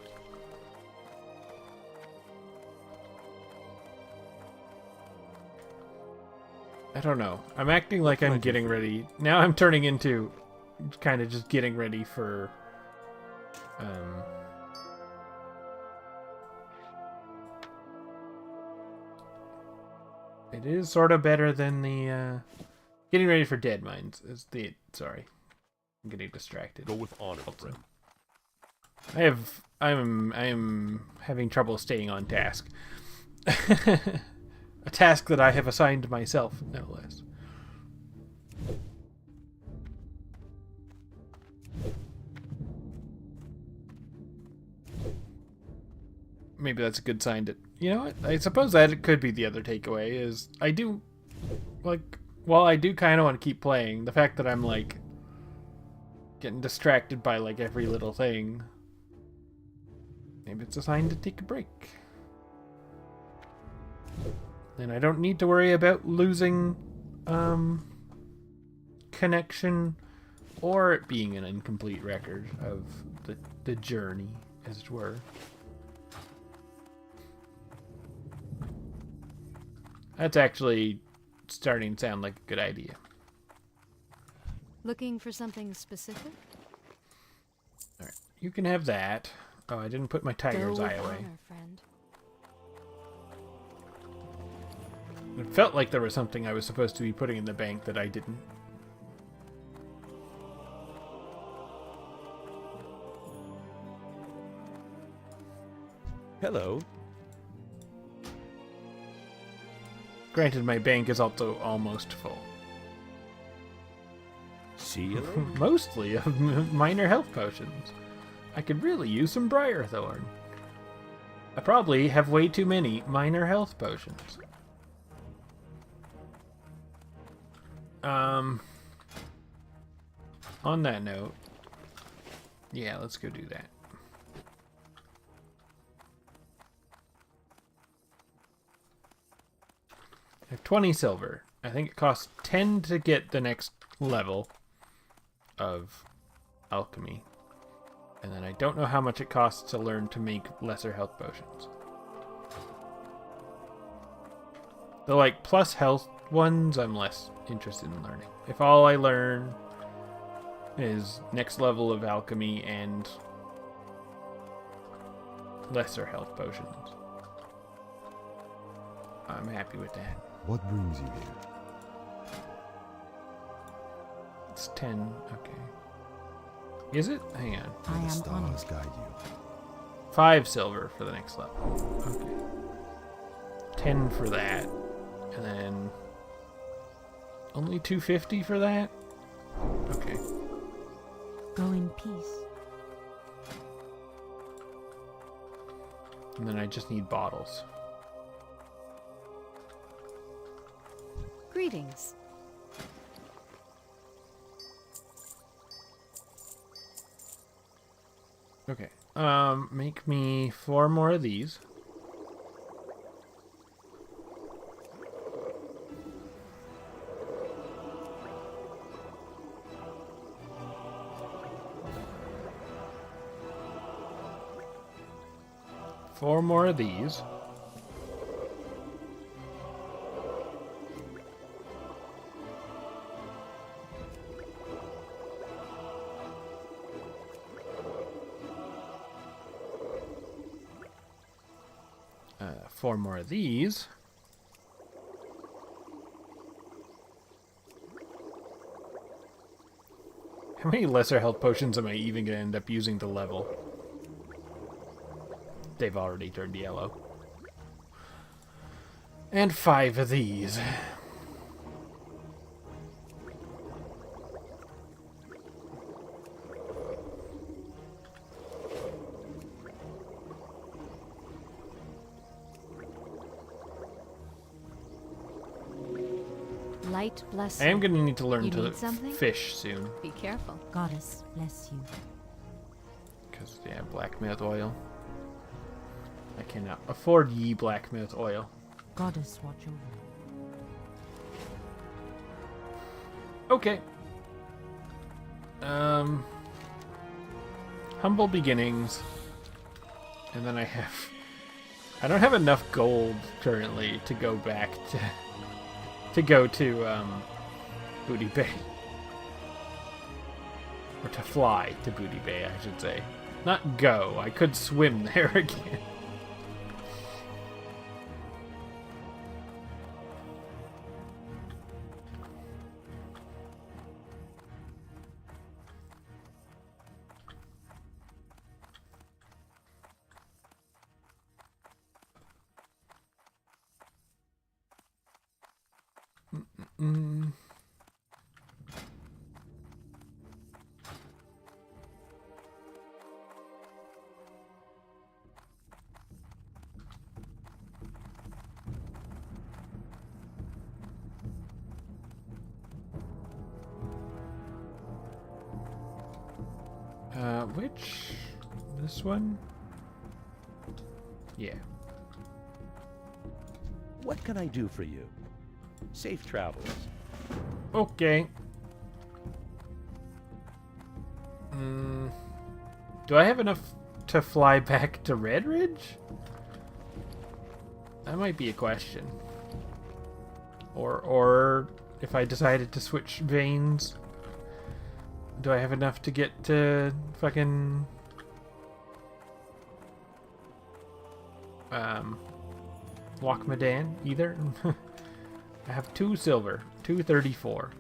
I don't know. I'm acting like I'm getting ready. Now I'm turning into kind of just getting ready for... It is sort of better than the, getting ready for Dead Mines is the, sorry. I'm getting distracted. Go with honor, friend. I am having trouble staying on task. A task that I have assigned myself, no less. Maybe that's a good sign to... You know what? I suppose that it could be the other takeaway, is I do... Like, while I do kind of want to keep playing, the fact that I'm, like, getting distracted by, like, every little thing... Maybe it's a sign to take a break. Then I don't need to worry about losing, connection, or it being an incomplete record of the journey, as it were. That's actually starting to sound like a good idea. Looking for something specific? Alright, you can have that. Oh, I didn't put my tiger's eye away. Honor, friend. It felt like there was something I was supposed to be putting in the bank that I didn't. Hello. Granted, my bank is also almost full. See you later. Mostly of minor health potions. I could really use some Briarthorn. I probably have way too many minor health potions. On that note, yeah, let's go do that. I have 20 silver. I think it costs 10 to get the next level of alchemy. And then I don't know how much it costs to learn to make lesser health potions. The like plus health ones I'm less interested in learning. If all I learn is next level of alchemy and lesser health potions. I'm happy with that. What brings you here? It's 10. Okay. Is it? Hang on. I The am honored. stars guide you. 5 silver for the next level. Okay. 10 for that. And then only 250 for that? Okay. Go in peace. And then I just need bottles. Greetings. Okay. Make me 4 more of these. Four more of these. Four more of these. How many lesser health potions am I even going to end up using to level? They've already turned yellow. And 5 of these. Light bless I am you. going to need to learn You to need something? fish soon. Be careful. Goddess bless you. Because, yeah, blackmouth oil. I cannot afford ye blackmouth oil. Goddess watch over. Okay. Humble beginnings. And then I don't have enough gold currently to go back to go to Booty Bay. Or to fly to Booty Bay, I should say. Not go. I could swim there again. Mm. Which? This one? Yeah. What can I do for you? Safe travels. Okay. Do I have enough to fly back to Red Ridge? That might be a question. Or if I decided to switch veins, do I have enough to get to fucking Loch Madan either? I have 2 silver, 234.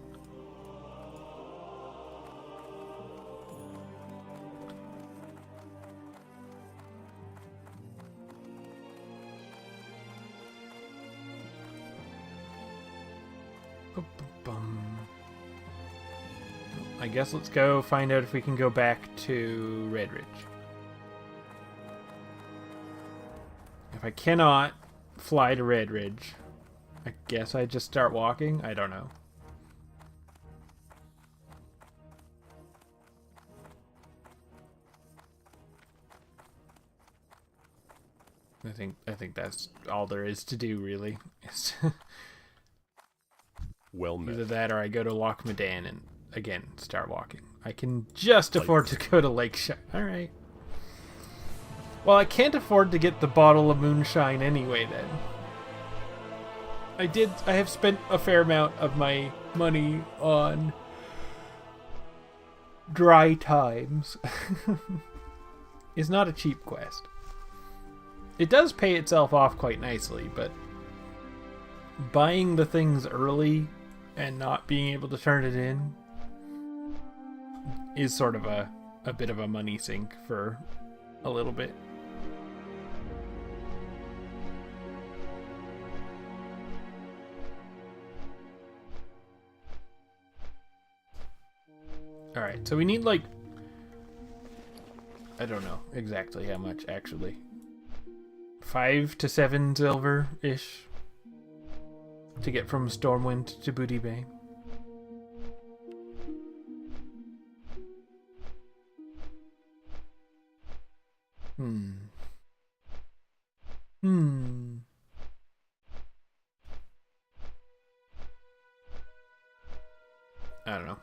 I guess let's go find out if we can go back to Red Ridge. If I cannot fly to Red Ridge, I guess I just start walking? I don't know. I think that's all there is to do, really. Well met. Either that or I go to Loch Madan and, again, start walking. I can just afford to go to Lakeshire. Alright. Well, I can't afford to get the bottle of moonshine anyway, then. I have spent a fair amount of my money on dry times. It's not a cheap quest. It does pay itself off quite nicely, but buying the things early and not being able to turn it in is sort of a bit of a money sink for a little bit. Alright, so we need like, I don't know exactly how much actually. 5 to 7 silver-ish to get from Stormwind to Booty Bay. I don't know.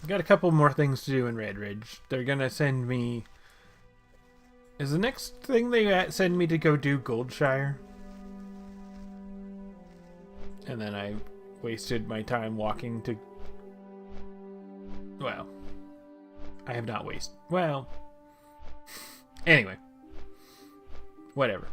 Got a couple more things to do in Red Ridge. They're gonna send me... Is the next thing they send me to go do Goldshire? And then I wasted my time walking to... Well, I have not wasted... Well... Anyway. Whatever.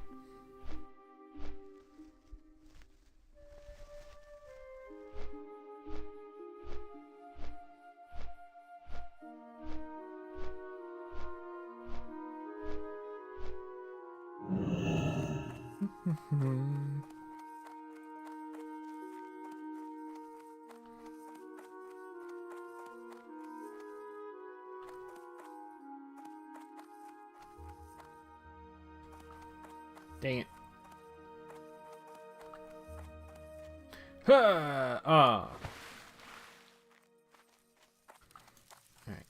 Dang it. Alright,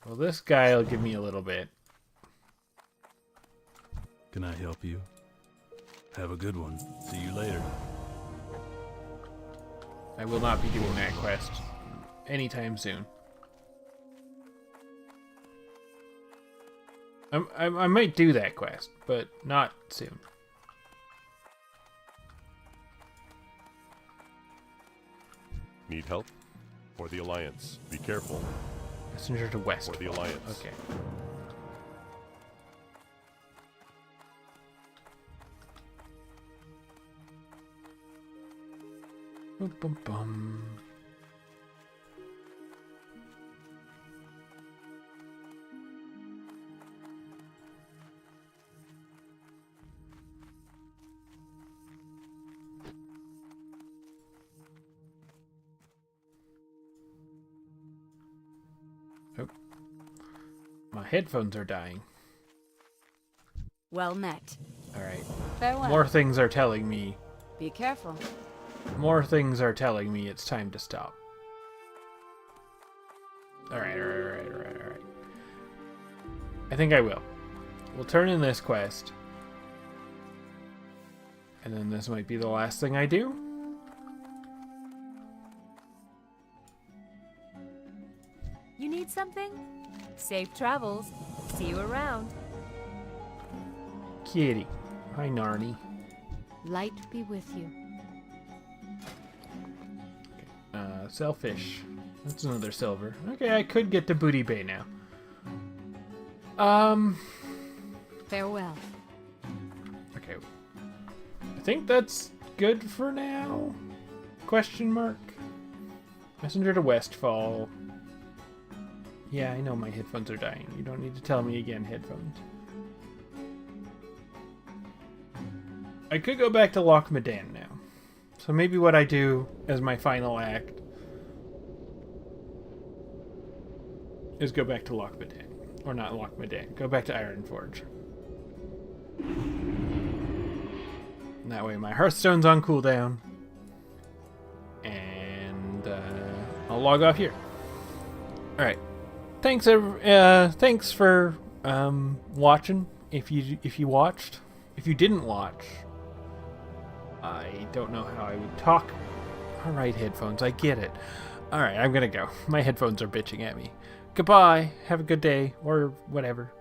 well this guy will give me a little bit. Can I help you? Have a good one. See you later. I will not be doing that quest anytime soon. I might do that quest, but not soon. Need help? For the Alliance. Be careful. Messenger to West. For the Alliance. Okay. Bum, bum, bum. Oh. My headphones are dying. Well met. Alright. Farewell. More things are telling me. Be careful. More things are telling me it's time to stop. Alright. I think I will. We'll turn in this quest. And then this might be the last thing I do. You need something? Safe travels. See you around. Kitty. Hi, Narnie. Light be with you. Selfish. That's another silver. Okay, I could get to Booty Bay now. Farewell. Okay. I think that's good for now? Question mark? Messenger to Westfall. Yeah, I know my headphones are dying. You don't need to tell me again, headphones. I could go back to Loch Medan now. So maybe what I do as my final act is go back to Loch Medan. Or not Loch Medan. Go back to Ironforge. And that way my Hearthstone's on cooldown. And I'll log off here. Alright. Thanks for watching. If you watched. If you didn't watch, I don't know how I would talk. Alright, headphones, I get it. Alright, I'm gonna go. My headphones are bitching at me. Goodbye. Have a good day. Or whatever.